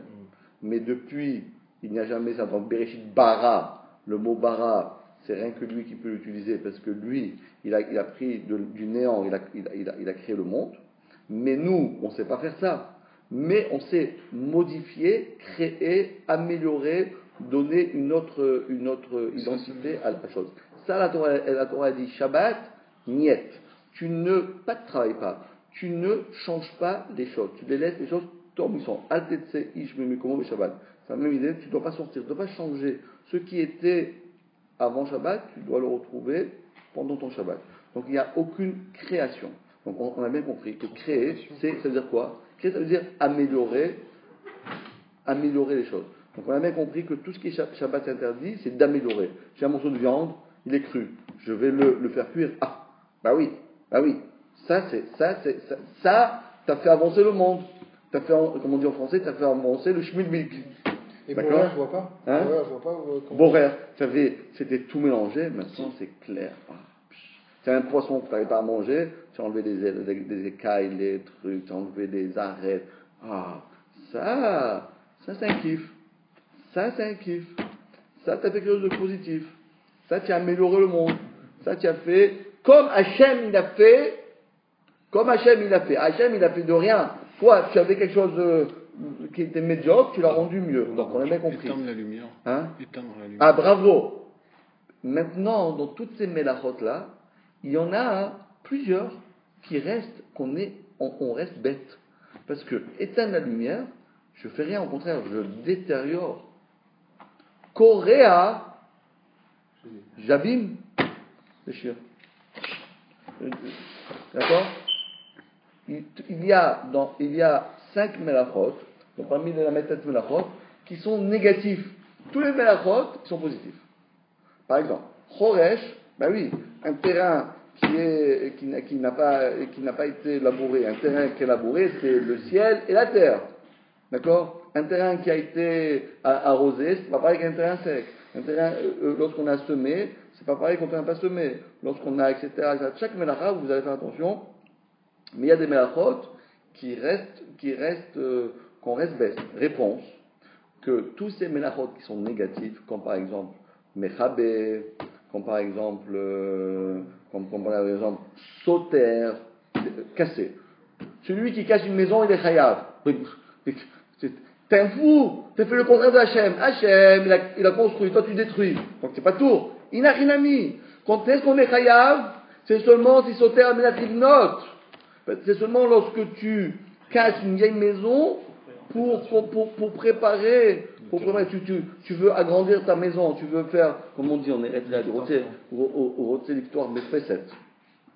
Mais depuis, il n'y a jamais ça. Dans Bereshit bara, le mot bara, c'est rien que lui qui peut l'utiliser, parce que lui, il a pris du néant, il a créé le monde. Mais nous, on ne sait pas faire ça. Mais on sait modifier, créer, améliorer, donner une autre identité à la chose. Ça, la Torah dit Shabbat, niet. Tu ne travailles pas. Tu ne changes pas les choses. Tu les laisses les choses comme ils sont. Al-Tetse, Ish, Mimikomo, Shabbat. C'est la même idée. Tu ne dois pas sortir, tu ne dois pas changer. Ce qui était avant Shabbat, tu dois le retrouver pendant ton Shabbat. Donc il n'y a aucune création. Donc on a bien compris que créer, ça veut dire quoi? Créer, ça veut dire améliorer les choses. Donc on a bien compris que tout ce qui est Shabbat interdit, c'est d'améliorer. J'ai un morceau de viande, il est cru. Je vais le faire cuire. Ah, bah oui. Ça, t'as fait avancer le monde. T'as fait, comme on dit en français, t'as fait avancer le schmilblick. Et Borer, je vois pas. Hein? Borer, je vois pas. Borer, c'était tout mélangé, maintenant c'est clair. C'est un poisson que tu n'arrives pas à manger, tu as enlevé des écailles, les trucs, tu as enlevé des arêtes. Ah, Ça c'est un kiff. Ça, c'est un kiff. Ça, tu as fait quelque chose de positif. Ça, tu as amélioré le monde. Ça, tu as fait comme Hachem, il a fait. Comme Hachem, il a fait. Hachem, il a fait de rien. Toi, tu avais quelque chose qui était médiocre, tu l'as rendu mieux. Donc, on a bien compris. Éteindre la lumière. Hein? Éteindre la lumière. Ah, bravo. Maintenant, dans toutes ces mélachot-là, il y en a plusieurs qui restent, on reste bête. Parce que éteindre la lumière, je fais rien, au contraire, je détériore. Coréa, j'abîme les chiens. D'accord? Il y a 5 mélachot, donc parmi les méthodes mélachot, qui sont négatifs. Tous les mélachot sont positifs. Par exemple, Choresh, ben oui, un terrain qui n'a pas été labouré, un terrain qui est labouré, c'est le ciel et la terre. D'accord? Un terrain qui a été arrosé, c'est pas pareil qu'un terrain sec. Un terrain, lorsqu'on a semé, c'est pas pareil qu'on n'a pas semé. Lorsqu'on a, etc. Chaque mélacha, vous allez faire attention, mais il y a des mélachot qu'on reste bête. Réponse, que tous ces mélachot qui sont négatifs, comme par exemple Mechabé, comme par exemple sauter, casser. Celui qui casse une maison, il est chayav. T'es un fou, t'as fait le contraire de Hachem. Hachem, il a construit, toi tu détruis. Donc c'est pas tout. Il n'a rien mis. Quand est-ce qu'on est chayav? C'est seulement si sauter à note. C'est seulement lorsque tu casses une vieille maison pour préparer. Tu veux agrandir ta maison, tu veux faire, comme on dit en Eretz, au l'histoire mais fais 7.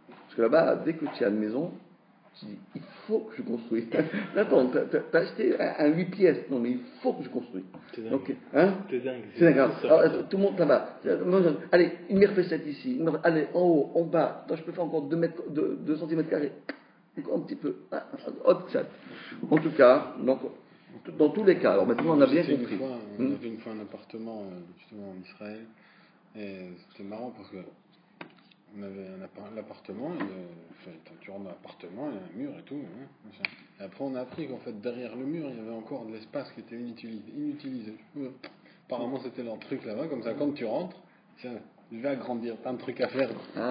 Parce que là-bas, dès que tu as une maison, tu dis, il faut que je construise. Attends, t'as acheté un 8 pièces, non mais il faut que je construise. Donc, hein? C'est dingue. Alors, tout le monde là-bas. Allez, une mire fait 7 ici, allez, en haut, en bas, attends, je peux faire encore 2 cm carrés. Encore un petit peu. En tout cas, donc, dans tous les cas, alors maintenant on a bien compris. On avait une fois un appartement justement en Israël, et c'était marrant parce que on avait l'appartement, tu rentres dans l'appartement, il y a un mur et tout, machin. Et après on a appris qu'en fait derrière le mur il y avait encore de l'espace qui était inutilisé. Apparemment c'était leur truc là-bas, comme ça quand tu rentres, tiens, je vais agrandir, plein de trucs à faire. Il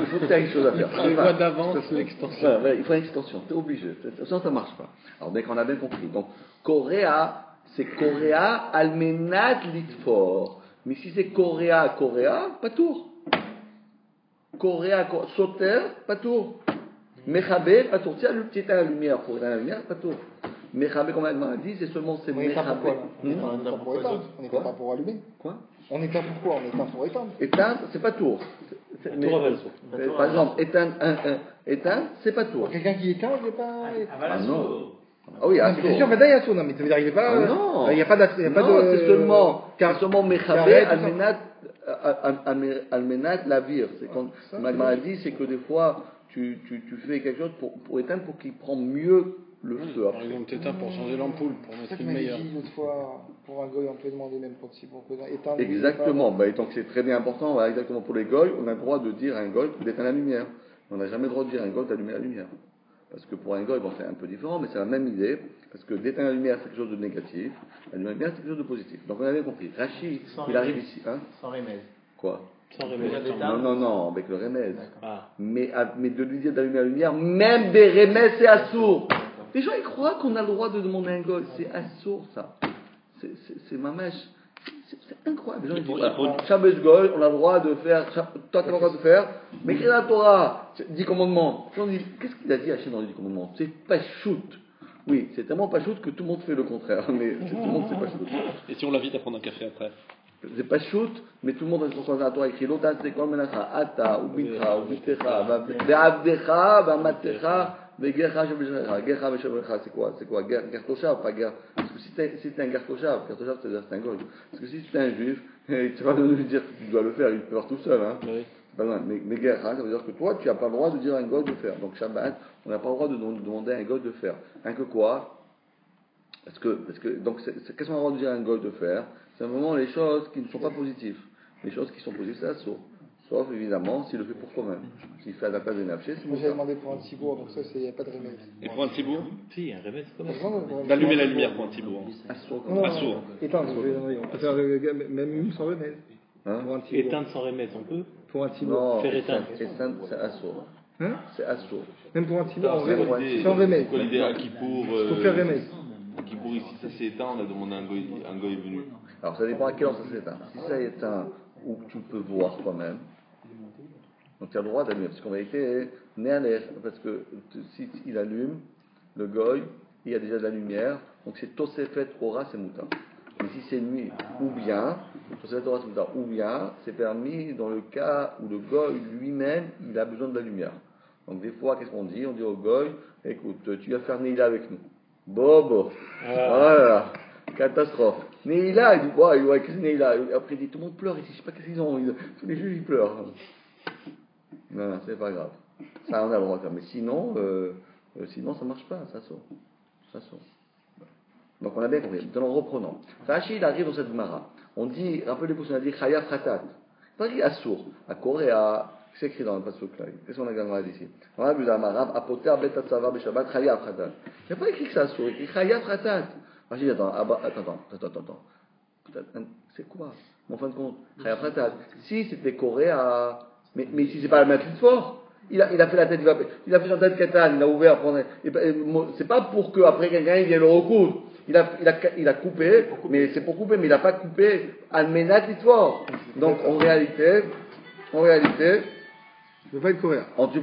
faut que tu aies une chose à faire. Il prévoit d'avance l'extension. Il faut une extension, tu es obligé. Sinon ça ne marche pas. Alors dès qu'on a bien compris. Donc, Coréa, c'est Coréa almenat litfor. Mais si c'est Coréa, pas tour. Coréa, sauter, pas tour. Mechabé, pas tour. Tiens, le petit à la lumière, pour éteindre la lumière, pas tour. Mechabé, comme on a dit, c'est seulement c'est Mechabé. On éteint pour éteindre. On n'éteint pas pour allumer. Quoi? On éteint pour quoi? On éteint pour éteindre. Éteindre, c'est pas tour. Par exemple, éteindre, c'est pas tour. Quelqu'un qui éteint, il n'est pas. Ah non. Ah oui, c'est sûr, maintenant il y a tour. Non, mais ça veut dire qu'il n'est pas. Non. Il n'y a pas de. C'est seulement Mechabé, almenat, lavir. C'est quand ma maladie, c'est que des fois, tu fais quelque chose pour éteindre, pour qu'il prend mieux le feu. Par exemple, tu éteins pour changer l'ampoule, pour mettre une meilleure. C'est ça que l'autre fois, pour un goy, on peut demander même pour éteindre. Exactement. Donc c'est très bien important. Voilà, exactement pour les goy, on a le droit de dire à un goy d'éteindre la lumière. On n'a jamais le droit de dire à un goy d'allumer la lumière. Parce que pour un goy, c'est un peu différent, mais c'est la même idée. Parce que d'éteindre la lumière, c'est quelque chose de négatif. Allumer la lumière, c'est quelque chose de positif. Donc on avait compris. Rachid, il arrive ici. Hein? Sans remède. Quoi? Sans remède. Non, avec le remède. Mais de lui dire d'allumer la lumière, même des remèdes, c'est assourd. Les gens, ils croient qu'on a le droit de demander à un goy. C'est assourd, ça. C'est ma mèche. C'est incroyable. Les gens, ils disent, Shabbos goy, on a le droit de faire, toi, tu as le droit de faire, mais écrit dans la Torah, 10 commandements. Les gens disent, qu'est-ce qu'il a dit Hachem dans les 10 commandements? C'est pas shoot. Oui, c'est tellement pas shoot que tout le monde fait le contraire. Mais tout le monde, c'est pas shoot. Et si on l'invite à prendre un café après? C'est pas shoot, mais tout le monde dans la Torah écrit l'autre, c'est comme Menacha, Ata, ou Bitra, ou Bitecha, Ve'avdecha, Ve'amatecha, Ve'gercha, Gercha, Ve'shavrecha, c'est quoi? Guerre Toshav, pas guerre. Parce que si t'es un guerre Toshav, c'est un goy. Parce que si tu es un juif, tu vas lui dire que tu dois le faire, il peut faire tout seul, hein. Oui. C'est pas loin. Mais Gercha, ça veut dire que toi, tu n'as pas le droit de dire à un goy de faire. Donc Shabbat, on n'a pas le droit de demander à un goy de faire. Rien que quoi? Parce que donc, qu'est-ce qu'on a le droit de dire à un goy de faire? C'est vraiment les choses qui ne sont pas positives. Les choses qui sont positives, c'est assourd. Sauf évidemment s'il le fait pour soi-même. S'il fait à la place de nafché, c'est Mais pour j'avais ça. demandé pour un tibour, donc ça, il n'y a pas de remède. Et pour un tibour, Si, un remède, c'est Par exemple, d'allumer la lumière pour un tibour. Non, Assourd. éteindre, je vais demander. On peut faire même sans remède. Hein? Pour un tibour. Éteindre sans remède, on peut. Pour un tibour. Non, Faire éteindre. éteindre, c'est assourd. Hein? C'est assourd. Même pour un tibour, en c'est remède. Sans remède. Quoi l'idée à Kippour Pour faire remède. Kippour ici, ça s'est éteint, on a demandé un goy est venu. Alors ça dépend à quelle heure ça s'éteint. Si ça éteint où tu peux voir toi-même, donc tu as le droit d'allumer. Parce qu'en vérité, parce que si il allume, le goy, il y a déjà de la lumière, donc c'est Tosefet Ora, c'est Mouta. Mais si c'est nuit, ou bien, Tosefet Ora, c'est Mouta, ou bien, c'est permis dans le cas où le goy lui-même, il a besoin de la lumière. Donc des fois, qu'est-ce qu'on dit? On dit au goy, écoute, tu vas faire Neila avec nous. Bobo. Voilà. Catastrophe. Neila, il dit, ouais, qu'est-ce que Neila? Après, il dit, tout le monde pleure ici, je sais pas qu'est-ce qu'ils ont, tous les juges, ils pleurent. Non, c'est pas grave. Ça, on a le droit de faire. Mais sinon, ça marche pas, ça sort. Ça sort. Donc, on a bien compris. Maintenant, reprenons. Rashi, il arrive dans cette Gemara. On dit, rappelez-vous, on a dit, Chaya Fratat. Pas dit Assour. À Corée, c'est écrit dans le pasuk là. Qu'est-ce qu'on a gagné ici? On a vu la Marab, Apoter, Bet Atzavar, Beshabbat, Chaya Fratat. Il n'y a pas écrit que c'est Assour, il y a écrit Chaya Fratat. Rashi, attends. C'est quoi? En fin de compte, Chaya Fratat. Si c'était Corée, mais si c'est pas la même fort. Il a fait la tête, il a fait son tête Katan, il a ouvert, c'est pas pour que après quelqu'un vienne le recoudre. Il a coupé, mais c'est pour couper, mais il n'a pas coupé Almenat Litfor. Donc en réalité, Tu peux pas être coréen. c'est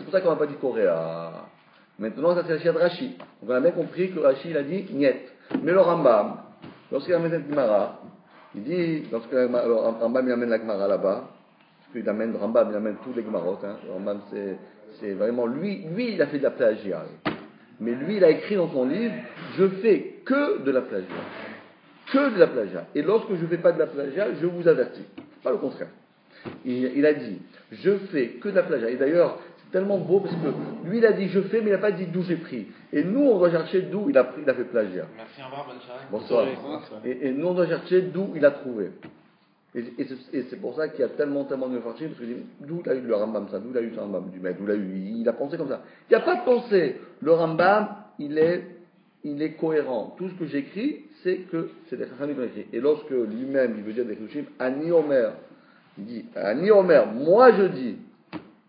pour ça qu'on n'a pas dit coréen. Maintenant, ça c'est la chia de Rashi. Donc on a bien compris que Rashi il a dit Niet. Mais le Rambam, lorsqu'il amène cette Gemara, il dit, lorsque le Rambam il amène la Gemara là-bas, parce qu'il amène, Rambam, il amène tous les Gemarot. Hein. Rambam, c'est vraiment lui, il a fait de la plagiat. Mais lui, il a écrit dans son livre, je fais que de la plagiat. Que de la plagiat. Et lorsque je ne fais pas de la plagiat, je vous avertis. Pas le contraire. Il a dit, je fais que de la plagiat. Et d'ailleurs, c'est tellement beau parce que lui, il a dit, je fais, mais il n'a pas dit d'où j'ai pris. Et nous, on doit chercher d'où il a fait plagiat. Merci, au revoir, bonne soirée. Bonsoir. Et nous, on doit chercher d'où il a trouvé. Et c'est pour ça qu'il y a tellement de farchim, parce que d'où il a eu le Rambam ça, d'où il a eu ce Rambam, d'où il a eu, il a pensé comme ça. Il n'y a pas de pensée. Le Rambam, il est cohérent. Tout ce que j'écris, c'est que c'est des Chachamim qui ont écrit. Et lorsque lui-même, il veut dire des Chachamim, Ani Omer, il dit, Ani Omer, moi je dis.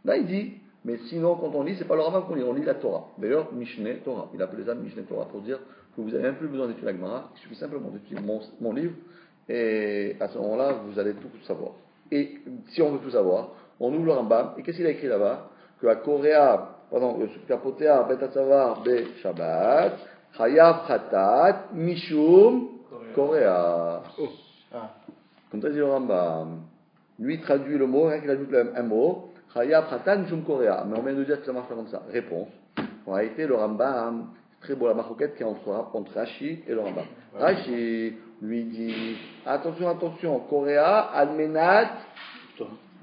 Là, il dit, mais sinon, quand on lit, c'est pas le Rambam qu'on lit, on lit la Torah. D'ailleurs, Mishneh Torah. Il appelait ça Mishneh Torah pour dire que vous n'avez même plus besoin d'étudier la Gemara, il suffit simplement d'étudier mon livre. Et à ce moment-là, vous allez tout savoir. Et si on veut tout savoir, on ouvre le Rambam. Et qu'est-ce qu'il a écrit là-bas? Que à Korea, Kapotea, Betatzavar, Be Shabbat, Chayav Khatat, Mishum, Korea. Comme ça dit le Rambam. Lui traduit le mot, rien qu'il ajoute un mot, Chayav Khatat, Mishum, Korea. Mais on vient de dire que ça marche pas comme ça. Réponse. En réalité, le Rambam, c'est très beau la marquette qui est entre Rashi et le Rambam. Rashi lui dit, attention, Korea, Almenat,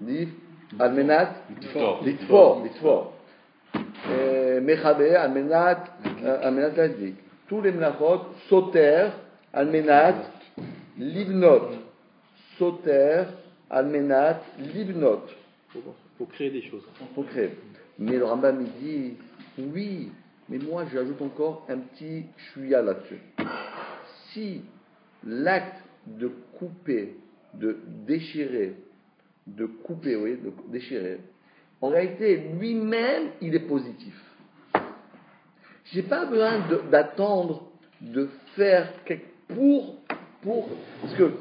Litfor, Mechabe, Almenat, Ladzik. Tous les menachot, Soter, Almenat, Libnot. Soter, Almenat, Libnot. Faut créer des choses. Faut créer. Mais le Rambam il dit, oui, mais moi j'ajoute encore un petit chouïa là-dessus. Si l'acte de couper, de déchirer, en réalité, lui-même, il est positif. J'ai pas besoin d'attendre de faire parce que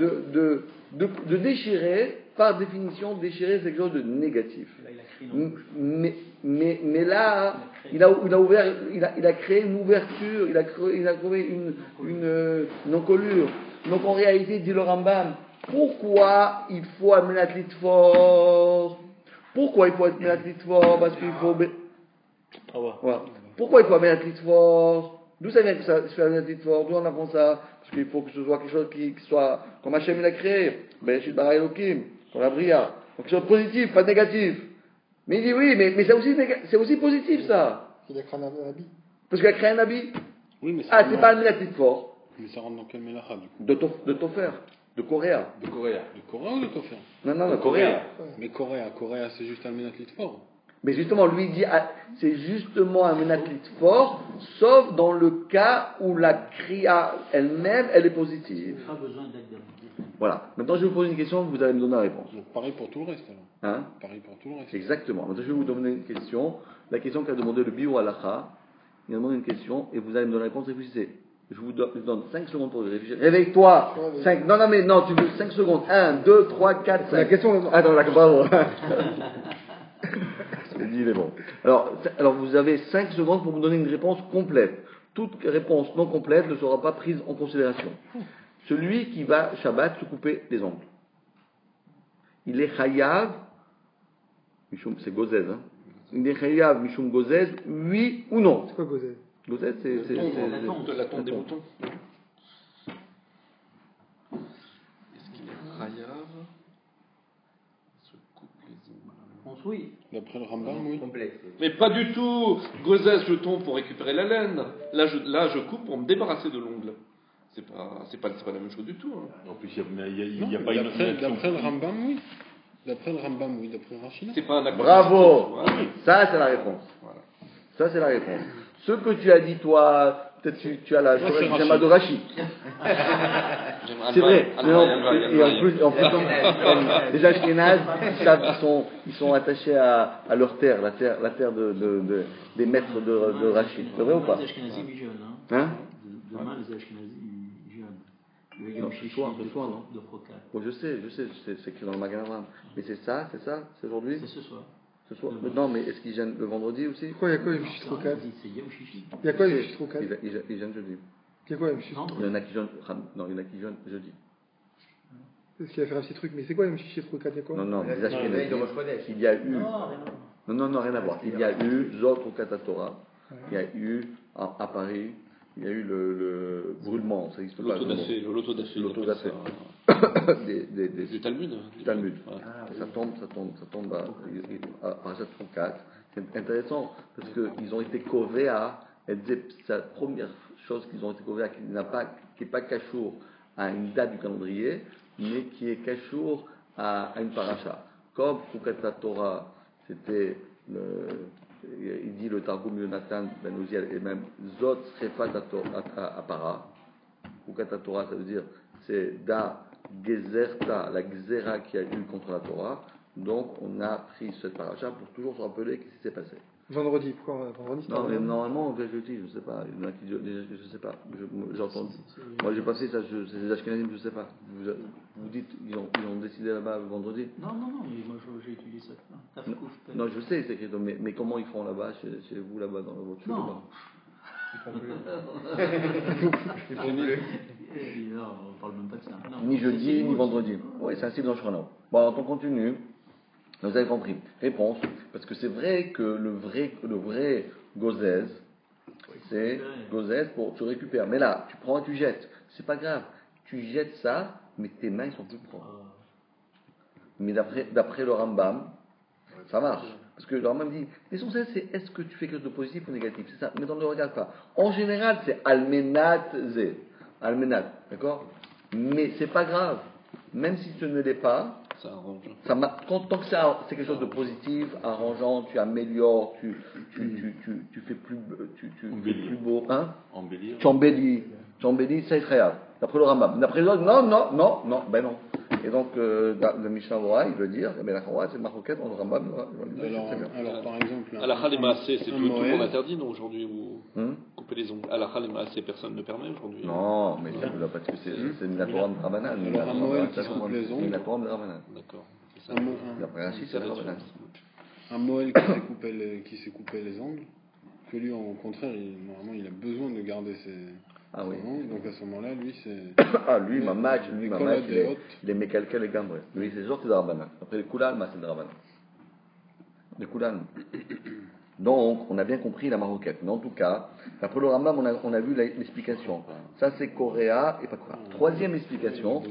de déchirer, par définition, déchirer c'est quelque chose de négatif. Mais là, il a créé une ouverture, il a créé une encolure. Donc en réalité, dit le Rambam, pourquoi il faut amener Litfor? Pourquoi il faut amener Litfor? Parce qu'il faut. Voilà. Pourquoi il faut amener Litfor? D'où ça vient que ça se fait amener Litfor? D'où on apprend ça? Parce qu'il faut que ce soit quelque chose qui soit comme Hachem il a créé. Ben, chez Bara Elohim, comme la Bria. Donc quelque chose de positif, pas de négatif. Mais il dit oui, mais c'est aussi positif ça. Il a créé un habit. Parce qu'il a créé un habit. Oui, mais c'est pas un Litfor. Mais ça rentre dans quel mélacha du coup? De t'offrir. De Coréa. De Corée ou de Kofir? Non, de Coréa. Mais Corée, c'est juste un ménathlite fort. Mais justement, lui dit, c'est justement un ménathlite fort, sauf dans le cas où la kriya elle-même, elle est positive. Pas besoin d'être de Voilà. Maintenant, je vais vous poser une question, vous allez me donner la réponse. Donc pareil pour tout le reste alors. Hein? Pareil pour tout le reste. Exactement. Maintenant, je vais vous donner une question. La question qu'a demandé le Biou Alacha, il a demandé une question et vous allez me donner la réponse. Réfléchissez. Je vous donne 5 secondes pour réfléchir. Réveille-toi. 5. Non, tu veux 5 secondes. 1, 2, 3, 4, 5. La question. Attends, bravo. Il est bon. Alors, vous avez 5 secondes pour me donner une réponse complète. Toute réponse non complète ne sera pas prise en considération. Celui qui va Shabbat se couper les ongles, il est chayav, c'est gozez, hein. Il est chayav mishum gozez, oui ou non? C'est quoi gozez? Gozez, c'est la tombe des moutons. Est-ce qu'il est chayav? Se coupe les ongles. Oui. D'après le Rambam, oui. Complexe. Mais pas du tout. Gozès, je tombe pour récupérer la laine. Là, je coupe pour me débarrasser de l'ongle. C'est pas la même chose du tout. Hein. En plus, il Non, n'y a pas une d'après le Rambam, oui. D'après le Rambam, oui. D'après Rachid. C'est pas un acte. Bravo. Voilà. Ça, c'est la réponse. Voilà. Ça, c'est la réponse. Ce que tu as dit, toi, peut-être tu as la Shema de Rachid. C'est vrai. Et en plus, les Ashkénazes, ils sont attachés à leur terre, la terre des maîtres de Rachid. C'est vrai ou pas? Les Ashkénazim, ils jeûnent. Hein? Demain, les Ashkénazim, ils jeûnent. Le Non, Yom ce Shishi soir, non? de Procal. Bon, je sais, c'est écrit dans le magasin. Mais c'est ça, c'est aujourd'hui? C'est ce soir. Ce soir? Non, mais est-ce qu'ils gênent le vendredi aussi? Quoi, il y a quoi, Yom Shishi Trokat? C'est Yom Shishi. Il y a quoi, Yom Shishi Trokat? Ils gênent jeudi. Il y a quoi, Yom Shishi Non, Il y en a qui gênent jeudi. Parce qu'il va faire un petit truc, mais c'est quoi Yom Shishi Trokat? Il y a quoi? Non, les La veille de Ashkénazim, Rosh Chodesh. il y a eu. non, rien à voir. Il y a eu Zot ou Katatora. Il y a eu, à Paris, il y a eu le brûlement, ça n'existe pas. L'autodafé. Du Talmud. Du Talmud. Ouais. Ça tombe à Parashat 34. C'est intéressant parce qu'ils ont été covés à. C'est la première chose qu'ils ont été covés à qui n'est pas cachour à une date du calendrier, mais qui est cachour à une paracha. Comme Kukata Torah, c'était il dit le Targum Yonatan Ben Uziel et même Zot Srefat Apara. Kukata Torah, ça veut dire c'est Da Gezerta, la Gzera qui a eu contre la Torah. Donc on a pris cette paracha pour toujours se rappeler ce qui s'est passé. Vendredi, pourquoi vendredi? Non, mais normalement, on fait jeudi, je ne sais pas. Il y en a qui disent, je ne sais pas. J'entends. Moi, j'ai passé ça, c'est des Ashkenazim, je ne sais pas. Vous dites, ils ont décidé là-bas le vendredi? Non, mais moi j'ai étudié ça. Non, je sais, c'est écrit, mais comment ils font là-bas, chez vous, là-bas, dans votre Non. là-bas? Non, on parle même pas de ça. Non, Ni jeudi, ni vendredi. Oui, c'est un style dans Shranao. Bon, alors, on continue. Vous avez compris. Réponse. Parce que c'est vrai que le vrai gozez, c'est gozez pour tu récupères. Mais là, tu prends et tu jettes. C'est pas grave. Tu jettes ça, mais tes mains sont plus propres. Mais d'après le Rambam, ça marche. Parce que le Rambam dit, l'essentiel c'est est-ce que tu fais quelque chose de positif ou négatif. C'est ça. Mais on ne le regarde pas. En général, c'est almenat zé. Almenat. D'accord? Mais c'est pas grave. Même si ce ne l'est pas, ça arrange. Tant que c'est quelque chose de positif, arrangeant, tu améliores, tu fais plus, tu fais plus beau, hein? Embellir. Tu embellis, ça est très grave. D'après le Rambam. D'après les autres, non, ben non. Et donc, le Mishnah Vora, il veut dire, mais la Chora, c'est Marocaine, dans le Rambam, alors, par exemple. Alakha les Maasé, c'est tout le monde interdit, non, aujourd'hui, ou couper les ongles. Alakha les Maasé, personne ne permet aujourd'hui. Non, mais ça, parce que c'est Minatora de Rabanan. Alors, un Moël qui se coupe les ongles. Minatora de Rabanan. D'accord. D'après Rachid, c'est Rabanan. Un Moël qui s'est coupé les ongles, que lui, au contraire, normalement, il a besoin de garder ses. Ah oui. Donc à ce moment-là, lui, c'est. Lui, ma match, il est mécalqué les gambrés. Lui, c'est sûr que c'est de Rabanan. Après, les Koulan, c'est de Rabanan. Les Koulan. Donc, on a bien compris la maroquette. Mais en tout cas, après le Rambam, on a vu l'explication. Ça, c'est Coréa et pas quoi. Troisième explication,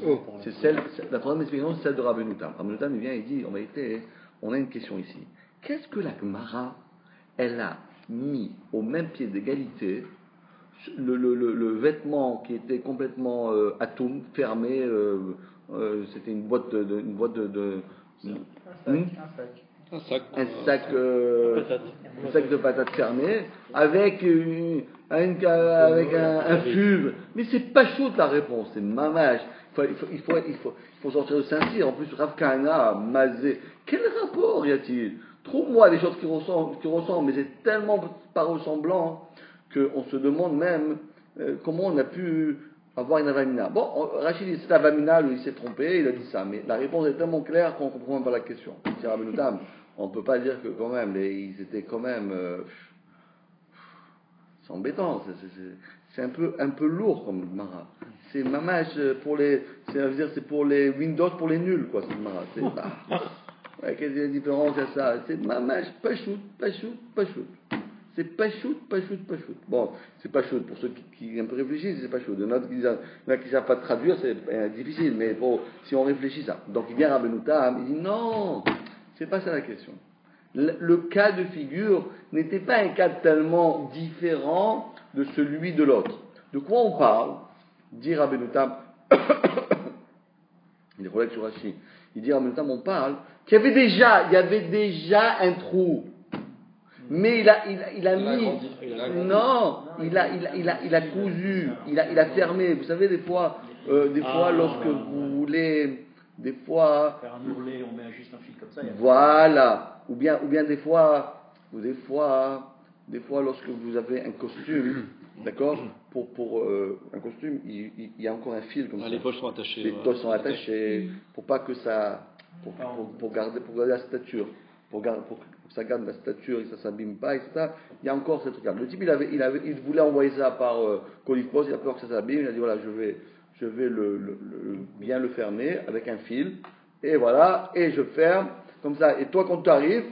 la troisième explication, c'est celle de Rabbenutam. Rabbenutam, il vient et dit, en vérité, on a une question ici. Qu'est-ce que la Gemara, elle a mis au même pied d'égalité le vêtement qui était complètement atome, fermé, c'était une boîte Un sac. un sac de patates fermé avec un tube. Mais c'est pas chaud la réponse, c'est mamage. Il faut sortir de Saint-Cyr. En plus, Rav Kahana, Mazé. Quel rapport y a-t-il? Trouve-moi des choses qui ressemblent, mais c'est tellement pas ressemblant qu'on se demande même comment on a pu avoir une avamina. Bon, Rachid dit c'est avamina, lui il s'est trompé, il a dit ça, mais la réponse est tellement claire qu'on ne comprend même pas la question. C'est Rabbeinu Tam. On ne peut pas dire que quand même, ils étaient quand même... c'est embêtant, c'est un peu lourd comme Mara. C'est mamage pour les... C'est pour les Windows, pour les nuls, quoi, c'est Mara. Ouais, quelle est la différence à ça? C'est mamage, pas shoot. C'est pas shoot. Bon, c'est pas shoot. Pour ceux qui un peu réfléchissent, c'est pas shoot. Il y en a qui ne savent pas traduire, c'est difficile, mais bon, si on réfléchit ça. Donc il vient à Rabbeinu Tam, il dit non, c'est pas ça la question. Le cas de figure n'était pas un cas tellement différent de celui de l'autre. De quoi on parle? Dit Rabbeinu Tam, il est relève sur Rashi. Il dit Rabbeinu Tam, on parle qu'il y avait déjà un trou. Mais il a cousu, il a fermé. Vous savez, des fois, lorsque vous voulez, Faire un ourlet, on met juste un fil comme ça. Voilà. Ou bien des fois, lorsque vous avez un costume, d'accord, pour un costume, il y a encore un fil comme ça. Les poches sont attachées. Les poches sont attachées pour pas que ça, pour garder la stature, pour que ça garde la stature et que ça s'abîme pas, etc. Il y a encore ce truc-là. Le type, il voulait envoyer ça par colis poste, il a peur que ça s'abîme, il a dit voilà, je vais bien le fermer avec un fil, et voilà, et je ferme, comme ça, et toi quand tu arrives,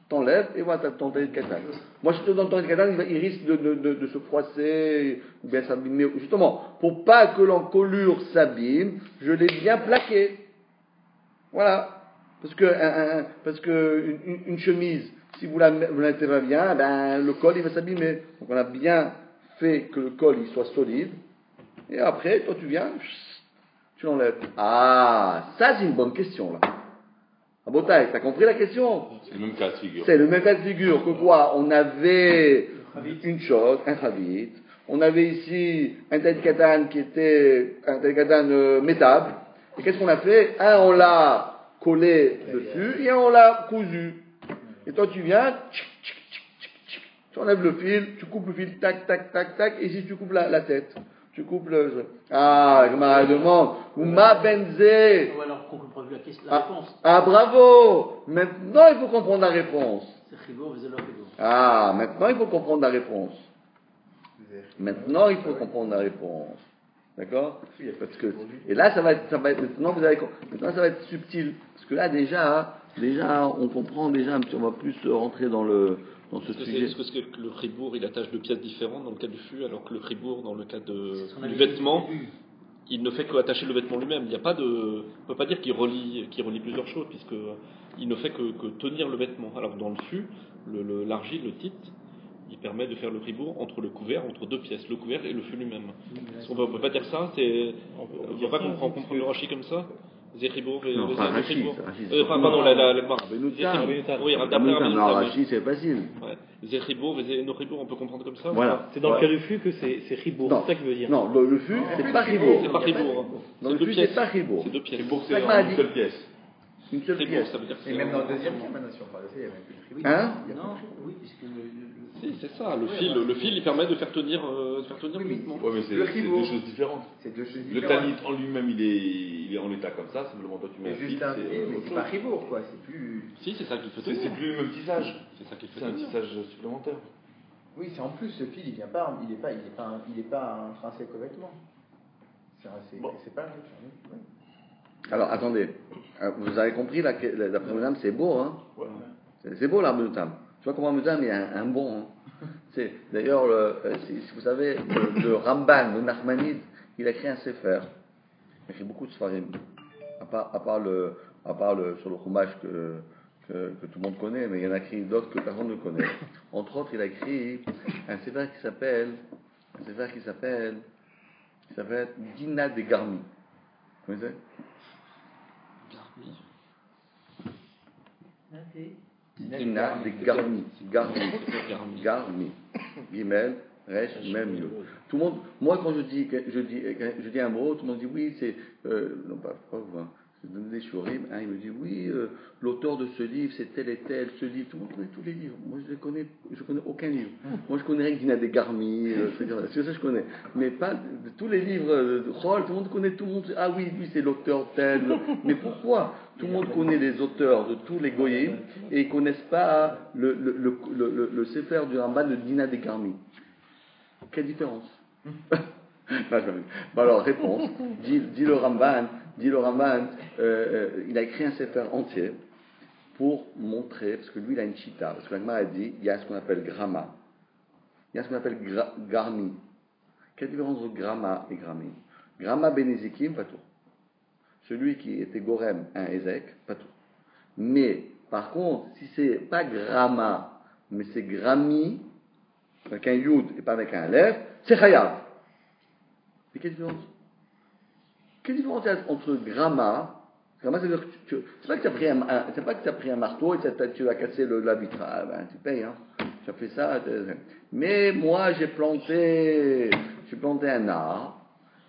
t'enlèves, et voilà, t'as ton talit katan. Moi je te donne ton talit katan, il risque de se froisser, ou bien s'abîmer, justement, pour pas que l'encolure s'abîme, je l'ai bien plaqué. Voilà. Parce que une chemise, si vous la mettez pas bien, ben, le col il va s'abîmer. Donc on a bien fait que le col il soit solide. Et après, toi tu viens, tu l'enlèves. Ah, ça c'est une bonne question là. Ah Botaï, t'as compris la question? C'est le même cas de figure. C'est le même cas de figure que quoi? On avait une chose, un chavit. On avait ici un tel katan qui était un tel katan métable. Et qu'est-ce qu'on a fait? On l'a collé dessus et on l'a cousu. Et toi tu viens, tu enlèves le fil, tu coupes le fil, tac, tac, tac, tac, et ici tu coupes la tête. Tu coupes le... Ah, je me demande, ou ma benzé. Ou alors qu'on comprend la réponse. Ah, bravo. Maintenant il faut comprendre la réponse. C'est Chibour, vous allez Ah, maintenant il faut comprendre la réponse. Maintenant il faut comprendre la réponse. D'accord? Parce que, et là, ça va être, maintenant ça va être subtil. Parce que là, déjà, on comprend déjà, on va plus rentrer dans ce sujet. Est-ce que le fribourg, il attache deux pièces différentes dans le cas du fût, alors que le fribourg, dans le cas du vêtement, il ne fait qu'attacher le vêtement lui-même. Il n'y a pas on peut pas dire qu'il relie plusieurs choses, puisque il ne fait que tenir le vêtement. Alors que dans le fût, l'argile, le titre, il permet de faire le fribourg entre le couvert, entre deux pièces, le couvert et le fût lui-même. On ne peut pas dire ça, on ne peut pas comprendre le rachis comme ça. Zéchibour et non, le rachis. Pardon, Oui, rachis, c'est facile. Zéchibour et Nochibour, on peut comprendre comme ça. Voilà. C'est dans le cas du fût que c'est chibour, c'est ça que veut dire. Non, le fût, c'est pas chibour. C'est pas chibour. Dans le fût, c'est pas chibour. C'est deux pièces. Chibour, c'est une seule pièce. Une seule pièce. Ça veut dire et même dans le deuxième cas, maintenant, si on parle de ça, il y a même plus de fribourg. Hein? Non, oui, puisque si, c'est ça. Le fil, il permet de faire tenir le vêtement. Ouais, mais c'est deux choses différentes. C'est deux choses Le différentes. talit en lui-même, il est en état comme ça. Simplement, toi, tu mets un fil. Juste un fil, mais c'est pas fribourg, quoi. C'est plus. Si, c'est ça qu'il faut tenir. C'est plus le même tissage. C'est ça qu'il faut C'est un tenir. tissage supplémentaire. Oui, c'est en plus, ce fil, il est pas intrinsèque au vêtement. C'est pas oui. Alors, attendez. Vous avez compris, d'après Madame, c'est beau, hein? Ouais. C'est beau, l'arbre de Tam. Tu vois comment Madame, il y a un bon, hein? D'ailleurs, si vous savez, le Ramban, le Nachmanide, il a écrit un sefer. Il a écrit beaucoup de sfarim. À part sur le Chumash que tout le monde connaît, mais il y en a écrit d'autres que personne ne connaît. Entre autres, il a écrit un sefer qui s'appelle un sefer qui s'appelle Dina de Garmi. Vous connaissez? Dina de Garmi. Garmi. Gimel, Resh, même Yo. Tout le monde, moi quand je dis un mot, tout le monde dit oui, c'est. Non, pas vous, hein. Je donne des shurim, il me dit oui, l'auteur de ce livre, c'est tel et tel, ce livre. Tout le monde connaît tous les livres. Moi je connais aucun livre. Moi je connais rien que Dina de Garmi, c'est ça je connais. Mais pas de tous les livres de Chol, tout le monde connaît, tout le monde. Ah oui, lui c'est l'auteur tel. Mais pourquoi? Tout le monde connaît les auteurs de tous les goyim et ils ne connaissent pas le sefer du Ramban de Dina de Garmi. Quelle différence? Alors, réponse. Dit le Ramban, il a écrit un sefer entier pour montrer, parce que lui il a une chita, parce que l'Agma a dit, il y a ce qu'on appelle gramma, il y a ce qu'on appelle garmi. Quelle différence entre gramma et garmi? Gramma benezikim, pas tout. Celui qui était gorem, un ezek, pas tout. Mais, par contre, si c'est pas gramma, mais c'est grammi, avec un yud et pas avec un lèvre, c'est chayav. Mais quelle différence? Quelle différence il y a entre gramma? Gramma, c'est-à-dire que c'est pas que tu as pris un marteau et tu as cassé la vitre. Ah, ben, tu payes, hein. Tu as fait ça. Mais moi, j'ai planté un arbre.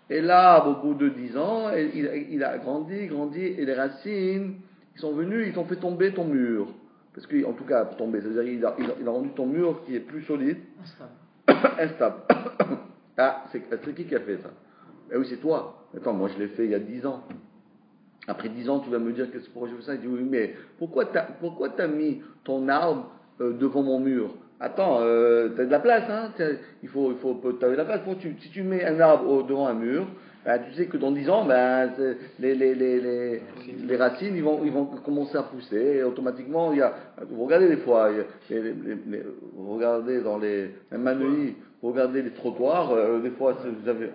Et là, au bout de 10 ans, il a grandi, et les racines, ils sont venus, ils t'ont fait tomber ton mur. Parce qu'en tout cas, tomber, c'est-à-dire il a rendu ton mur qui est plus solide. Instable. Ah, c'est qui a fait ça? Eh oui, c'est toi. Attends, moi je l'ai fait il y a 10 ans. Après 10 ans, tu vas me dire que c'est pourquoi je fais ça. Il dit oui, mais pourquoi t'as mis ton arbre devant mon mur? Attends, t'as de la place, hein? T'as de la place. Si tu mets un arbre devant un mur, ben, tu sais que dans 10 ans, ben, les racines ils vont commencer à pousser. Et automatiquement, vous regardez des fois, vous regardez dans les Manui, vous regardez les trottoirs. Des fois,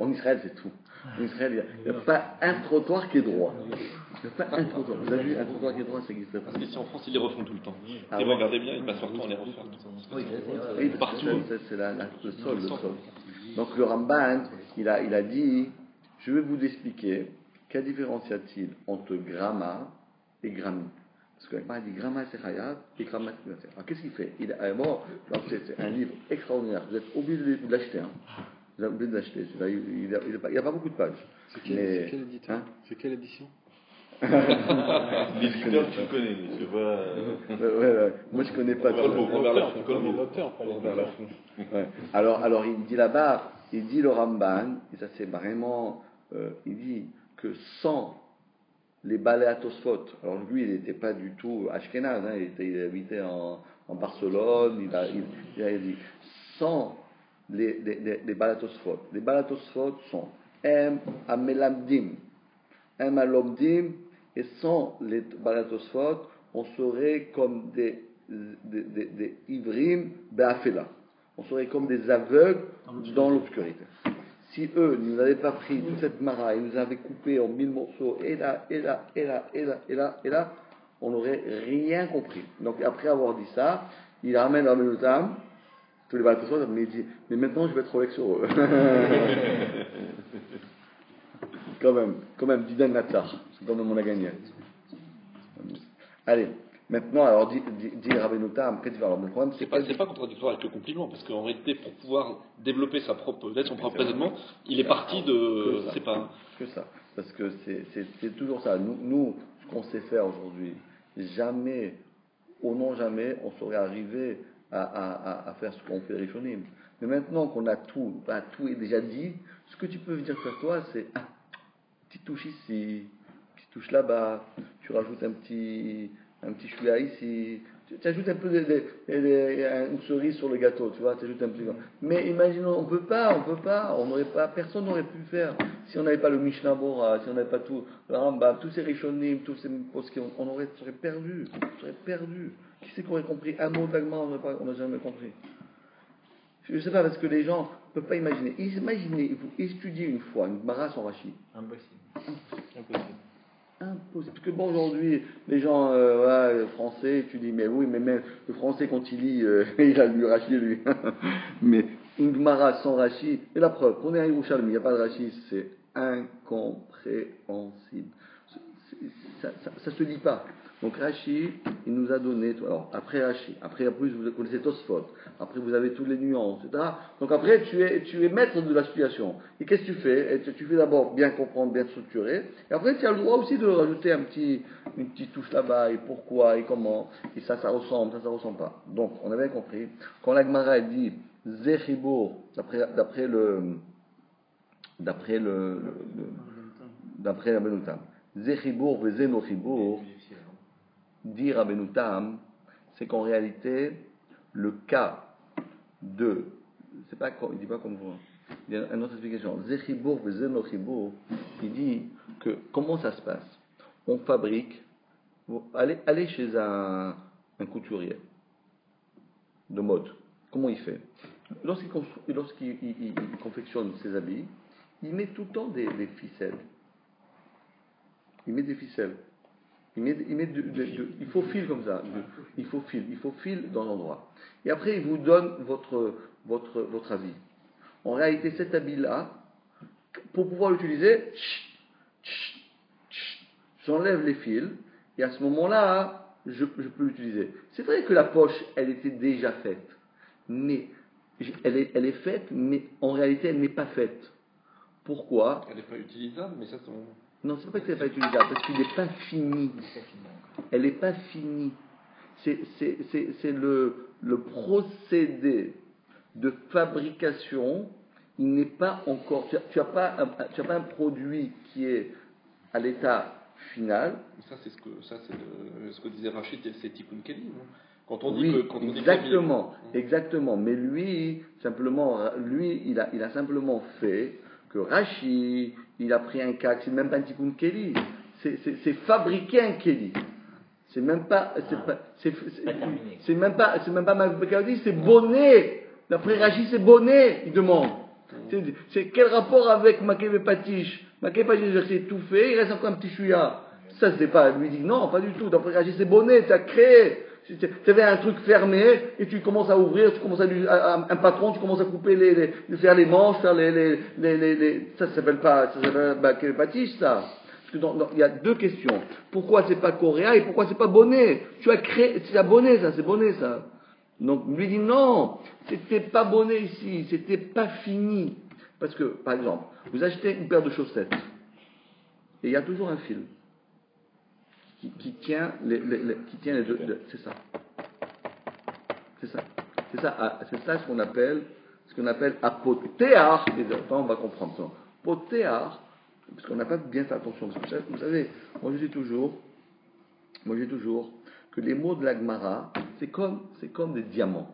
en Israël, c'est tout. En Israël, il n'y a pas un trottoir qui est droit. Il n'y a pas un trottoir. Vous avez vu un trottoir qui est droit, ça existe pas. Parce qu'ici en France, ils les refont tout le temps. Si vous regardez bien, ils passent leur temps à les refaire. Oui, partout. C'est le sol. Donc le Ramban, il a dit, je vais vous expliquer quelle différence y a-t-il entre gramma et grammi. Parce que il dit gramma c'est chayav et gramma c'est chayav. Alors qu'est-ce qu'il fait? C'est un livre extraordinaire. Vous êtes obligé de l'acheter. Hein. Vous êtes obligé de l'acheter. Il n'y a pas beaucoup de pages. C'est quel éditeur? Hein? C'est quelle édition? L'éditeur, tu le connais, tu vois. Ouais. Moi, je connais pas. Alors, il dit là-bas, il dit le Ramban, et ça c'est vraiment, il dit que sans les Balei Tosfot, alors lui, il n'était pas du tout ashkénaze, hein, il habitait en Barcelone, il a dit, sans les Balei Tosfot. Les Balei Tosfot sont Amelamdim, Alomdim, et sans les Balei Tosfot, on serait comme des ivrim be'afela. On serait comme des aveugles dans l'obscurité. Si eux ne nous avaient pas pris toute cette mara, ils nous avaient coupé en 1000 morceaux, et là, on n'aurait rien compris. Donc après avoir dit ça, il ramène à Menutam, tous les Balei Tosfot, mais il dit, mais maintenant je vais être avec sur eux. Quand même, Didan Natsar, c'est comme on a gagné. Allez, maintenant, alors, dit Rabbeinu Tam, qu'est-ce que tu vas alors, le problème, c'est pas contradictoire avec le compliment, parce qu'en réalité, pour pouvoir développer son propre raisonnement, il est parti de. C'est pas. Que ça. Parce que c'est toujours ça. Nous, ce qu'on sait faire aujourd'hui, jamais, jamais, on saurait arriver à faire ce qu'on fait Rishonim. Mais maintenant qu'on a tout est déjà dit, ce que tu peux venir faire toi, c'est petite touche ici, petite touche là-bas, tu rajoutes un petit chouïa ici, tu ajoutes un peu une cerise sur le gâteau, tu vois, tu ajoutes un petit. Mais imaginons, on peut pas, personne n'aurait pu faire si on n'avait pas le Mishnah Bora, si on n'avait pas tout le Rambam, tous ces Rishonim, tous ces poskim, on serait perdu. Qui c'est qu'on aurait compris un mot d'Agma, on n'a jamais compris. Je ne sais pas, parce que les gens ne peuvent pas imaginer. Imaginez, vous étudiez une fois une Gemara sans Rashi. Impossible. Parce que bon, aujourd'hui, les gens français, tu dis, mais oui, mais même le français, quand il lit, il a lu Rashi, lui. Mais une Gemara sans Rashi. Et la preuve, qu'on est à Yerushalmi, il n'y a pas de Rashi, c'est incompréhensible. Ça ne se dit pas. Donc Rashi, il nous a donné, alors après Rashi, après plus vous connaissez Tosfot, après vous avez toutes les nuances, etc. Donc après tu es maître de la situation. Et qu'est-ce que tu fais? Tu fais d'abord bien comprendre, bien structurer, et après tu as le droit aussi de rajouter une petite touche là-bas, et pourquoi, et comment, et ça ressemble, ça ressemble pas. Donc on a bien compris, quand la Gemara dit Zechibour, d'après la Benutam, Zechibour vezenochibour, dit Rabbeinu Tam, c'est qu'en réalité, le cas de, c'est pas, il dit pas comme vous, il y a une autre explication, Zechibour vezenochibour, il dit que comment ça se passe? On fabrique, allez chez un couturier de mode, comment il fait? Lorsqu'il confectionne ses habits, il met tout le temps des ficelles. Il met des ficelles. Il faut fil comme ça. Il faut fil dans l'endroit. Et après, il vous donne votre habit. En réalité, cet habit-là, pour pouvoir l'utiliser, j'enlève les fils, et à ce moment-là, je peux l'utiliser. C'est vrai que la poche, elle était déjà faite, mais elle est faite, mais en réalité, elle n'est pas faite. Pourquoi? Elle n'est pas utilisable, mais ça c'est... Non, c'est pas que c'est pas utilisable, parce qu'il n'est pas fini. Elle n'est pas finie. C'est le procédé de fabrication. Il n'est pas encore. Tu as pas un produit qui est à l'état final. Ça c'est ce que disait Rachid, c'est Tikkun Keli, non? Quand on dit oui, que, quand on exactement, dit exactement. Mais lui, il a simplement fait que Rashi, il a pris un cas, c'est même pas un tikkun keli, c'est fabriquer un keli. C'est même pas, c'est même pas Makabadi, c'est bonnet. D'après Rashi, c'est bonnet, il demande. C'est quel rapport avec Makebe Patish? Makebe Patish, c'est tout fait, il reste encore un petit chouïa. Ça, c'est pas, lui dit non, pas du tout. D'après Rashi, c'est bonnet, tu as créé. Tu avais un truc fermé et tu commences à ouvrir, tu commences un patron, tu commences à couper faire les manches, faire ça s'appelle pas patiche, ça. Parce que il y a deux questions. Pourquoi c'est pas Coréa et pourquoi c'est pas bonnet? Tu as créé, c'est bonnet ça, c'est bonnet ça. Donc lui dit non, c'était pas bonnet ici, c'était pas fini. Parce que, par exemple, vous achetez une paire de chaussettes et il y a toujours un fil qui tient les deux. C'est ça. C'est ça ce qu'on appelle apothéar. On va comprendre ça. Apothéar, parce qu'on n'a pas bien fait attention. Parce que vous savez, moi je dis toujours que les mots de la Gemara, c'est comme des diamants.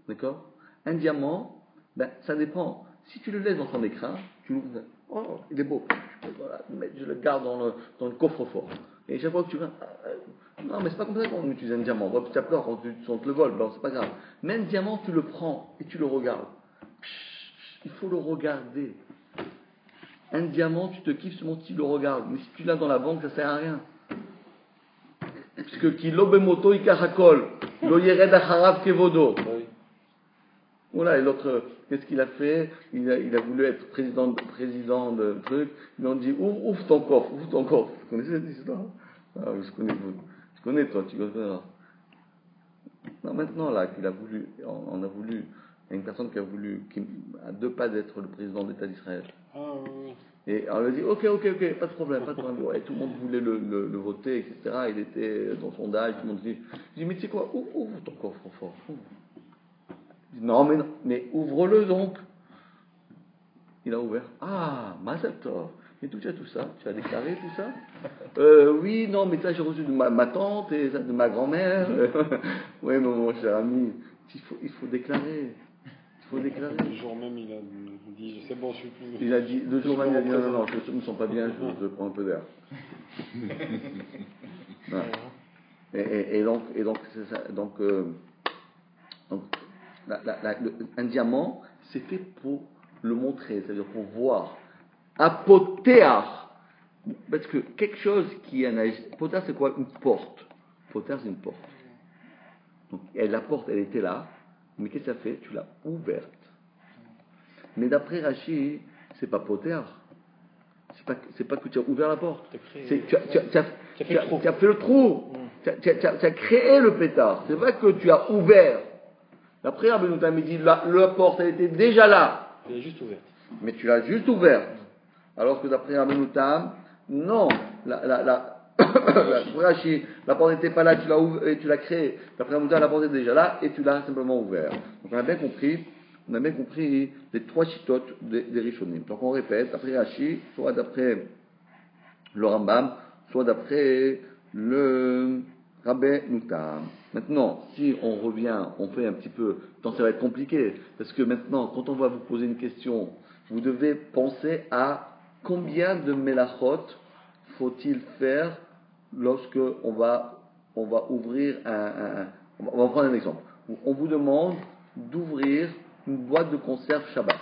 D'accord? Un diamant, ça dépend. Si tu le laisses dans ton écrin, tu l'ouvres. Oh, il est beau. Voilà, je le garde dans le coffre-fort. Et chaque fois que tu viens, non, mais c'est pas comme ça qu'on utilise un diamant. Tu as peur quand on te le vole, c'est pas grave. Mais un diamant, tu le prends et tu le regardes. Il faut le regarder. Un diamant, tu te kiffes seulement si tu le regardes. Mais si tu l'as dans la banque, ça sert à rien. Puisque kilo bemoto ikachakol, lo yered acharav kevodo. Voilà, et l'autre, qu'est-ce qu'il a fait? Il a voulu être président de truc. Ils lui ont dit, ouvre ton coffre. Vous connaissez cette histoire? Ah, je connais toi, tu connais. Non, maintenant, là, il y a une personne qui a 2 pas d'être le président d'État d'Israël. Ah oui. Et on lui a dit, ok, pas de problème. Ouais, tout le monde voulait le voter, etc. Il était dans son sondage, tout le monde dit, mais tu sais quoi, ouvre ton coffre fort. Non, mais ouvre-le donc. Il a ouvert. Ah, Mazel Tov. Et tout ça, tu as déclaré tout ça? Oui, non, mais ça j'ai reçu de ma tante et ça de ma grand-mère. Oui, mais mon cher ami, il faut déclarer. Le jour même, il a dit, c'est bon, je suis plus. Il a dit, le jour même, il a dit, non, je ne me sens pas bien, je prends un peu d'air. Et donc, c'est ça. Donc, un diamant, c'est fait pour le montrer, c'est-à-dire pour voir. Apothéar. Parce que quelque chose qui est apothéar, c'est quoi? Une porte. Apothéar, c'est une porte. Donc, la porte, elle était là. Mais qu'est-ce que ça fait? Tu l'as ouverte. Mais d'après Rashi, c'est pas poter. C'est pas que tu as ouvert la porte. Tu as fait le trou. Tu as créé le pétard. C'est pas que tu as ouvert. D'après Rabbi Noutam, il dit la porte, elle était déjà là. Elle est juste ouverte. Mais tu l'as juste ouverte. Alors que d'après Rabbi Noutam, non. Rashi, la porte n'était pas là, tu l'as créée. D'après Rabbi Noutam, la porte était déjà là et tu l'as simplement ouverte. Donc on a bien compris les trois chitotes des Rishonim. Donc on répète, d'après Rashi, soit d'après le Rambam, soit d'après le Rabbi Noutam. Maintenant, si on revient, on fait un petit peu, ça va être compliqué, parce que maintenant, quand on va vous poser une question, vous devez penser à combien de melachot faut-il faire lorsque on va ouvrir on va prendre un exemple. On vous demande d'ouvrir une boîte de conserve Shabbat.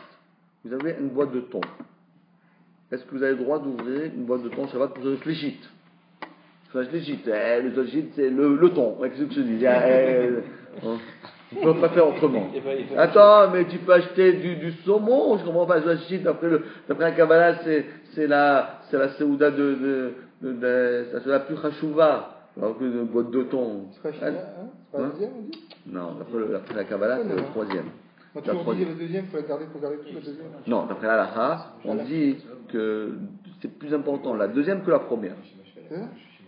Vous avez une boîte de thon. Est-ce que vous avez le droit d'ouvrir une boîte de thon Shabbat pour le shlichit? Le shlichit, c'est le thon. Qu'est-ce que je dis? On ne peut pas faire autrement. Attends, mais tu peux acheter du saumon. Je comprends pas. Le shlichit, d'après la Kabbalah, c'est la seouda c'est la plus chachouva. Alors que une boîte de thon. C'est pas la deuxième, on dit? Non, d'après la Kabbalah, c'est le troisième. Quand on dit le deuxième, il faut garder tout le deuxième. Non, d'après la Lacha, on dit que c'est plus important la deuxième que la première.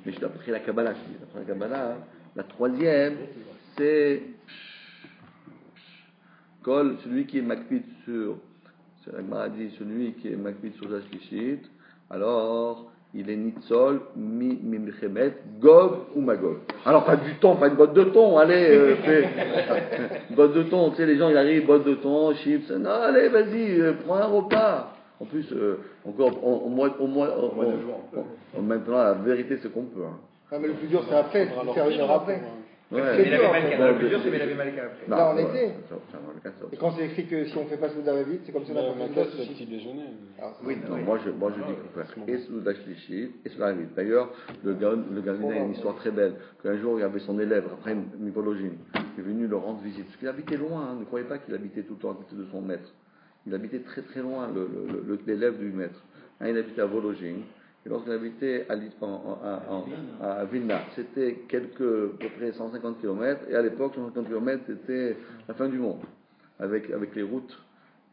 Mais d'après la Kabbalah, je dis. D'après la Kabbalah, la troisième, c'est celui qui est makpid sur. La Gemara dit celui qui est makpid sur la shlichit, alors il est nitzol mi-milchemet, Gog ou Magog. Alors pas du thon, pas une boîte de thon, allez, une boîte de thon, tu sais, les gens ils arrivent, boîte de thon, chips, non, allez, vas-y, prends un repas. En plus, encore, maintenant, la vérité, c'est qu'on peut. Hein. Ah, mais le plus dur, c'est après, c'est faire une heure après. Ouais. Le plus dur, c'est la Malka après. Là, on était. Et quand c'est écrit que si on fait pas Souda vite, c'est comme si on a pas fait le petit déjeuner. Oui, non, moi je dis qu'on peut faire et Souda Shlichit et Souda vite. D'ailleurs, le Gavina a une histoire très belle. Qu'un jour, il avait son élève, après une mythologie, qui est venu le rendre visite. Parce qu'il habitait loin, hein. Ne croyez pas qu'il habitait tout le temps à côté de son maître. Il habitait très très loin, l'élève du maître. Hein, il habitait à Vologine. Et lorsqu'il habitait à Vilna, c'était à peu près 150 km. Et à l'époque, 150 km, c'était la fin du monde. Avec les routes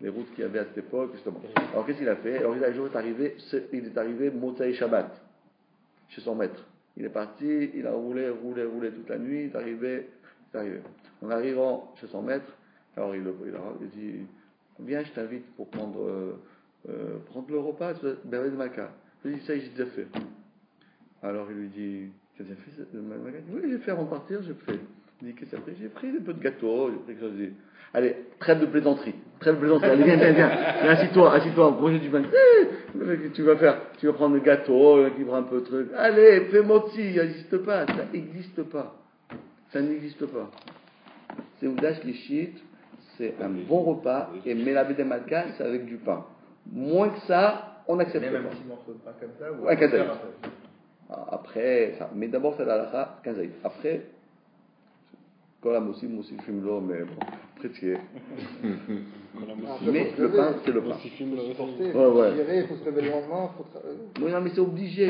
qu'il y avait à cette époque, justement. Alors qu'est-ce qu'il a fait? Alors un jour, il est arrivé Motsai Shabbat, chez son maître. Il est parti, il a roulé toute la nuit, il est arrivé. En arrivant chez son maître, alors il dit, viens, je t'invite pour prendre le repas, Bervé de Malka. Il dit, ça, j'ai déjà fait. Alors il lui dit, tu as déjà fait ça? Oui, j'ai fait avant de partir, j'ai fait. Il dit, qu'est-ce que tu as pris? J'ai pris un peu de gâteau, j'ai pris quelque chose. Allez, trêve de plaisanterie. Allez, viens. Assis-toi, projet du pain. Tu vas prendre le gâteau, qui prend un peu de truc. Allez, fais moti, ça n'existe pas. Ça n'existe pas. C'est Oudash Lishit, c'est un bon repas, et Melabé de Malka, c'est avec du pain. Moins que ça, on accepte pas. Même un petit morceau de pain comme ça ou un kazaï. Après, ça. Mais d'abord, c'est la halakha, kazaï. Après, quand la moussi fume l'eau, mais bon, prétier. Mais le pain, c'est le pain. Il faut se réveiller le lendemain, Oui, non, mais c'est obligé.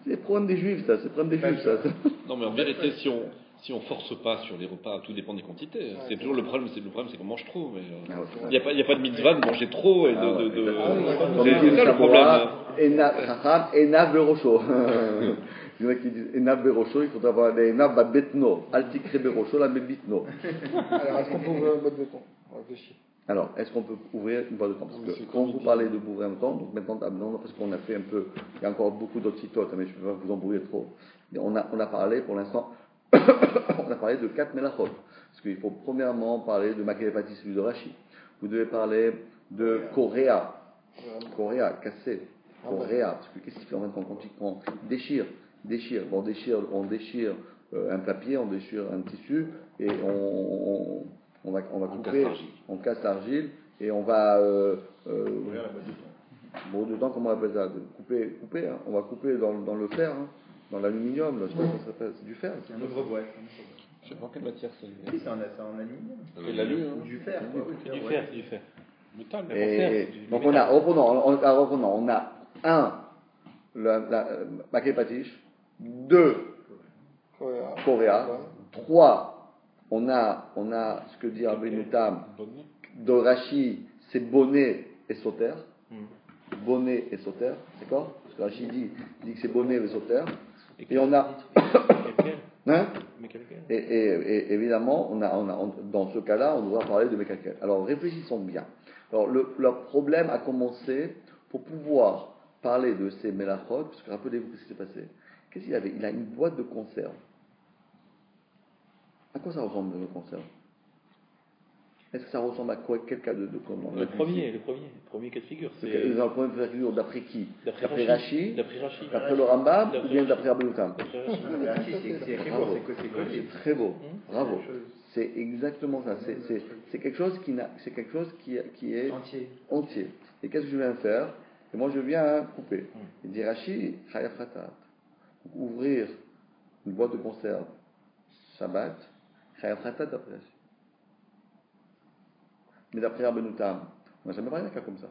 C'est le problème des juifs, ça. Non, mais en vérité, si on force pas sur les repas, tout dépend des quantités. C'est toujours le problème, c'est qu'on mange trop. Il n'y a pas de mitzvah de manger trop et c'est ça le problème. Enav Berocho. Il y en a qui disent Enav Berocho, il faudra avoir des Enav Babetno. Altikre Berocho, la Bebitno. Alors, est-ce qu'on peut ouvrir une boîte de thon? On réfléchit. Alors, est-ce qu'on peut ouvrir une boîte de thon? Parce que quand vous parlez de bourrer un thon, donc maintenant, parce qu'on a fait un peu, il y a encore beaucoup d'autres citotes, mais je ne vais pas vous embrouiller trop. Mais on a parlé pour l'instant. On a parlé de 4 melachot. Parce qu'il faut premièrement parler de Makélépatis de Rashi. Vous devez parler de Coréa. Coréa, cassé. Coréa. Parce que qu'est-ce qu'il fait en même temps quand on déchire? Bon, on déchire un papier, on déchire un tissu, et on va couper. On casse l'argile, et on va. Bon, dedans, comment on appelle ça? Couper, hein. On va couper dans le fer, hein. Dans l'aluminium, là, je sais pas, ça s'appelle, c'est du fer. C'est un ouvre-boîte. Je sais pas en quelle matière c'est. Oui, c'est en aluminium. Il l'a lu, hein. Ou du fer. quoi, oui, Du ouais. fer, du fer. Métal, mais Et, en fer, c'est du donc métal. reprenons, on a un, Maquet Patiche, deux, Coréa, trois, on a ce que dit Rabbi Noutam, de Rashi, c'est bonnet et sauter. Bonnet et sauter, d'accord? Parce que Rashi dit que c'est bonnet et sauter. Et on a. Hein? Et évidemment, dans ce cas-là, on doit parler de Mekakel. Alors réfléchissons bien. Alors le problème a commencé pour pouvoir parler de ces Melachot, parce que rappelez-vous ce qui s'est passé. Qu'est-ce qu'il avait? Il a une boîte de conserve. À quoi ça ressemble une conserve? Est-ce que ça ressemble à quoi? Quel cas de comment? Le premier cas de figure. C'est le premier cas de figure d'après qui? D'après Rashi? D'après Rashi. D'après le Rambam ou bien d'après Rabbi Noutam? C'est très beau. Bravo. C'est exactement ça. C'est quelque chose qui est entier. Et qu'est-ce que je viens faire? Et moi je viens couper. Il dit Rashi, Chayaf Khatat. Ouvrir une boîte de conserve Shabbat, Chayaf Khatat d'après Rashi. Mais d'après Rabbi Noutam, on n'a jamais parlé d'un cas comme ça.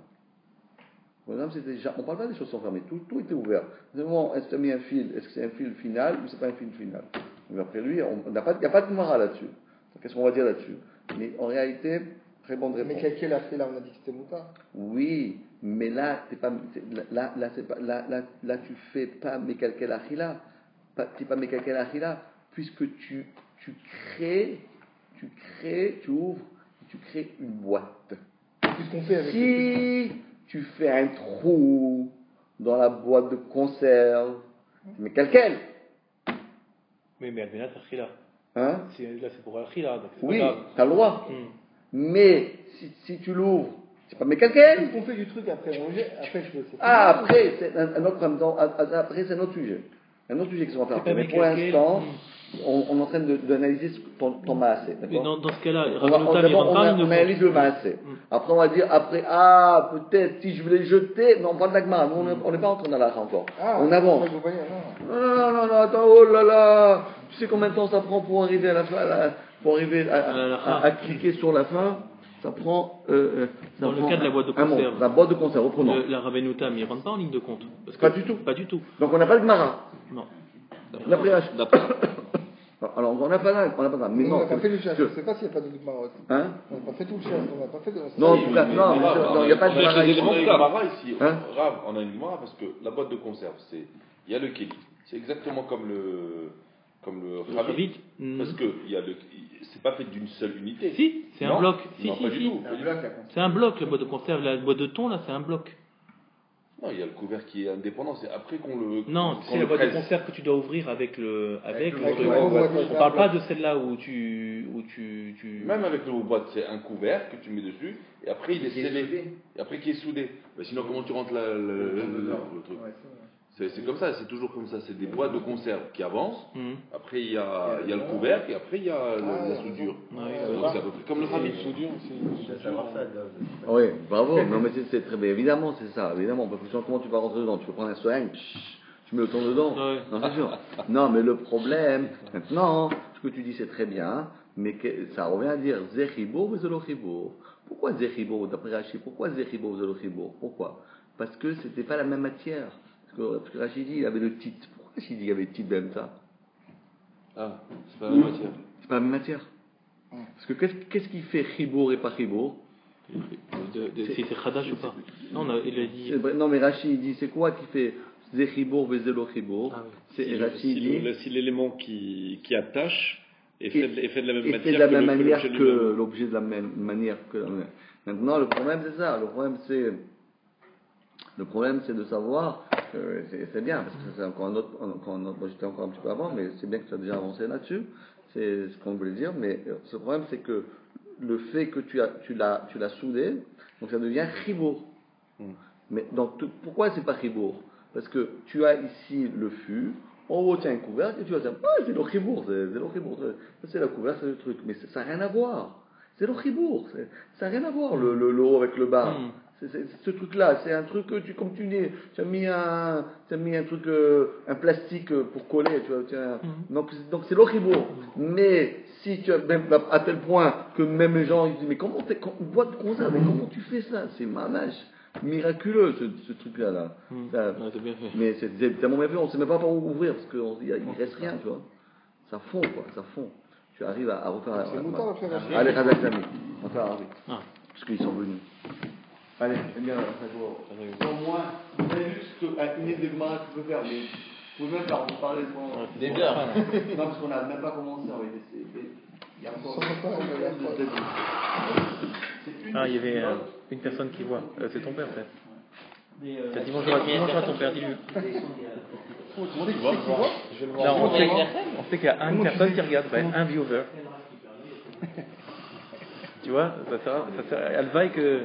On ne parle pas des choses sans fermer, tout était ouvert. Est-ce que tu as mis un fil? Est-ce que c'est un fil final ou c'est pas un fil final? Donc après lui, il n'y a pas de mara là-dessus. Donc, qu'est-ce qu'on va dire là-dessus? Mais en réalité, très bonne réponse. Mais quel a fait là? On a dit que c'était Mouta. Oui, mais là, là, tu fais pas Mekalkel Achila. Tu pas Mekalkel Achila, puisque tu ouvres, tu crées une boîte. Qu'est-ce qu'on fait avec Si tu fais un trou dans la boîte de conserve, mais quel? Mais Albenat Achila. Hein? Là, c'est pour Achila. Oui, tu as le droit. Mais si tu l'ouvres, c'est pas mais quel? Qu'est-ce qu'on fait du truc après? Après, je veux. Après, c'est un autre après, c'est un autre sujet. Un autre sujet qu'ils vont faire. Mais pour l'instant, on est en train d'analyser ton maassé. Mais dans ce cas-là, on analyse le maassé. Après, on va dire, peut-être, si je voulais jeter, non, on parle d'Agma, on n'est pas en train d'aller encore. On avance. Non, attends, oh là là, tu sais combien de temps ça prend pour arriver à la fin, pour arriver à cliquer sur la fin? Ça prend. Dans le cas de la boîte de conserve. La boîte de conserve, reprenons. La Rabbi Noutam, il ne rentre pas en ligne de compte. Pas du tout. Pas du tout. Donc on n'a pas de Gemara. Non. Alors on n'a pas là. Mais non. On n'a pas fait le chasse. Je ne sais pas s'il n'y a pas de Gemara aussi. Hein? On n'a pas fait tout le chasse. On n'a pas fait de. Non, il n'y a pas de Gemara ici. On a une Gemara ici. Rav, on a une Gemara parce que la boîte de conserve, il y a le Kéli. C'est exactement comme le Khavit. Parce que c'est pas fait d'une seule unité. Si, c'est un bloc. Non, pas du tout. C'est un bloc, la boîte de conserve. La boîte de thon, là, c'est un bloc. Non, il y a le couvert qui est indépendant. C'est après qu'on le. Non, c'est la boîte de conserve que tu dois ouvrir avec le truc. On parle pas de celle-là où tu. Même avec le boîte, c'est un couvert que tu mets dessus, et après il est scellé. Et après qui est soudé. Mais sinon, comment tu rentres le truc? C'est comme ça, c'est toujours comme ça. C'est des boîtes de conserve qui avancent. Après, il y a le couvercle et après, il y a la soudure. Donc, c'est à peu près comme le Khamit. Soudure, Oui, bravo. Non, mais c'est très bien. Évidemment, c'est ça. Évidemment, parce que comment tu vas rentrer dedans? Tu peux prendre un seringue, tu mets le ton dedans. Non, c'est sûr. Non, mais le problème, maintenant, ce que tu dis, c'est très bien, mais ça revient à dire Zechibour ou Zelochibour. Pourquoi Zechibour d'après Rashi? Pourquoi Zechibour ou Zelochibour? Pourquoi? Parce que c'était pas la même matière. Parce que Rachid dit il avait le titre. Pourquoi Rachid dit qu'il y avait le titre même ça? C'est pas la même matière. C'est pas la même matière. Parce que qu'est-ce qui fait Chibour et pas Chibour? Si c'est Khadash ou pas? Non, il a dit. Non, mais Rachid dit c'est quoi qui fait Zechibour et Zelo Chibour? C'est Rachid dit. Si l'élément qui attache est fait de la même matière. Fait de la même manière que l'objet de la même manière que. Maintenant, le problème c'est ça. Le problème, c'est de savoir, c'est bien, parce que c'est encore un autre, moi j'étais encore un petit peu avant, mais c'est bien que tu as déjà avancé là-dessus, c'est ce qu'on voulait dire, mais ce problème, c'est que le fait que tu l'as soudé, donc ça devient chibour. Mais pourquoi c'est pas chibour? Parce que tu as ici le fût, en haut tu as un couvercle, et tu vas dire, c'est le chibour, c'est le chibour, c'est la couvercle, c'est le truc, mais ça n'a rien à voir. C'est le chibour. Ça n'a rien à voir, le haut avec le bas. C'est ce truc-là, c'est un truc que comme tu dis, tu as mis un truc, un plastique pour coller, tu vois. Donc c'est le chibour. Mais si tu as même à tel point que même les gens ils disent mais comment tu fais ça? C'est mamage miraculeux ce truc-là là. C'est bien fait. Mais c'est tellement bien fait, on ne sait même pas par où ouvrir parce qu'il ne reste rien, tu vois. Ça fond quoi, ça fond. Tu arrives à refaire. C'est mouton après. Allez, avec l'ami, on va faire arrêter. Parce qu'ils sont venus. Allez, bien, au moins, vous avez vu ce qu'une idée de Gemara tu peux faire, mais vous pouvez même faire, on parlait pendant des heures. Non, parce qu'on n'a même pas commencé, il y a encore il y avait une personne qui voit. C'est ton père, peut-être. C'est bonjour à ton père, dis-lui. Non, on sait qu'il y a une personne qui regarde, un viewer. Tu vois, ça sert, elle vaille que.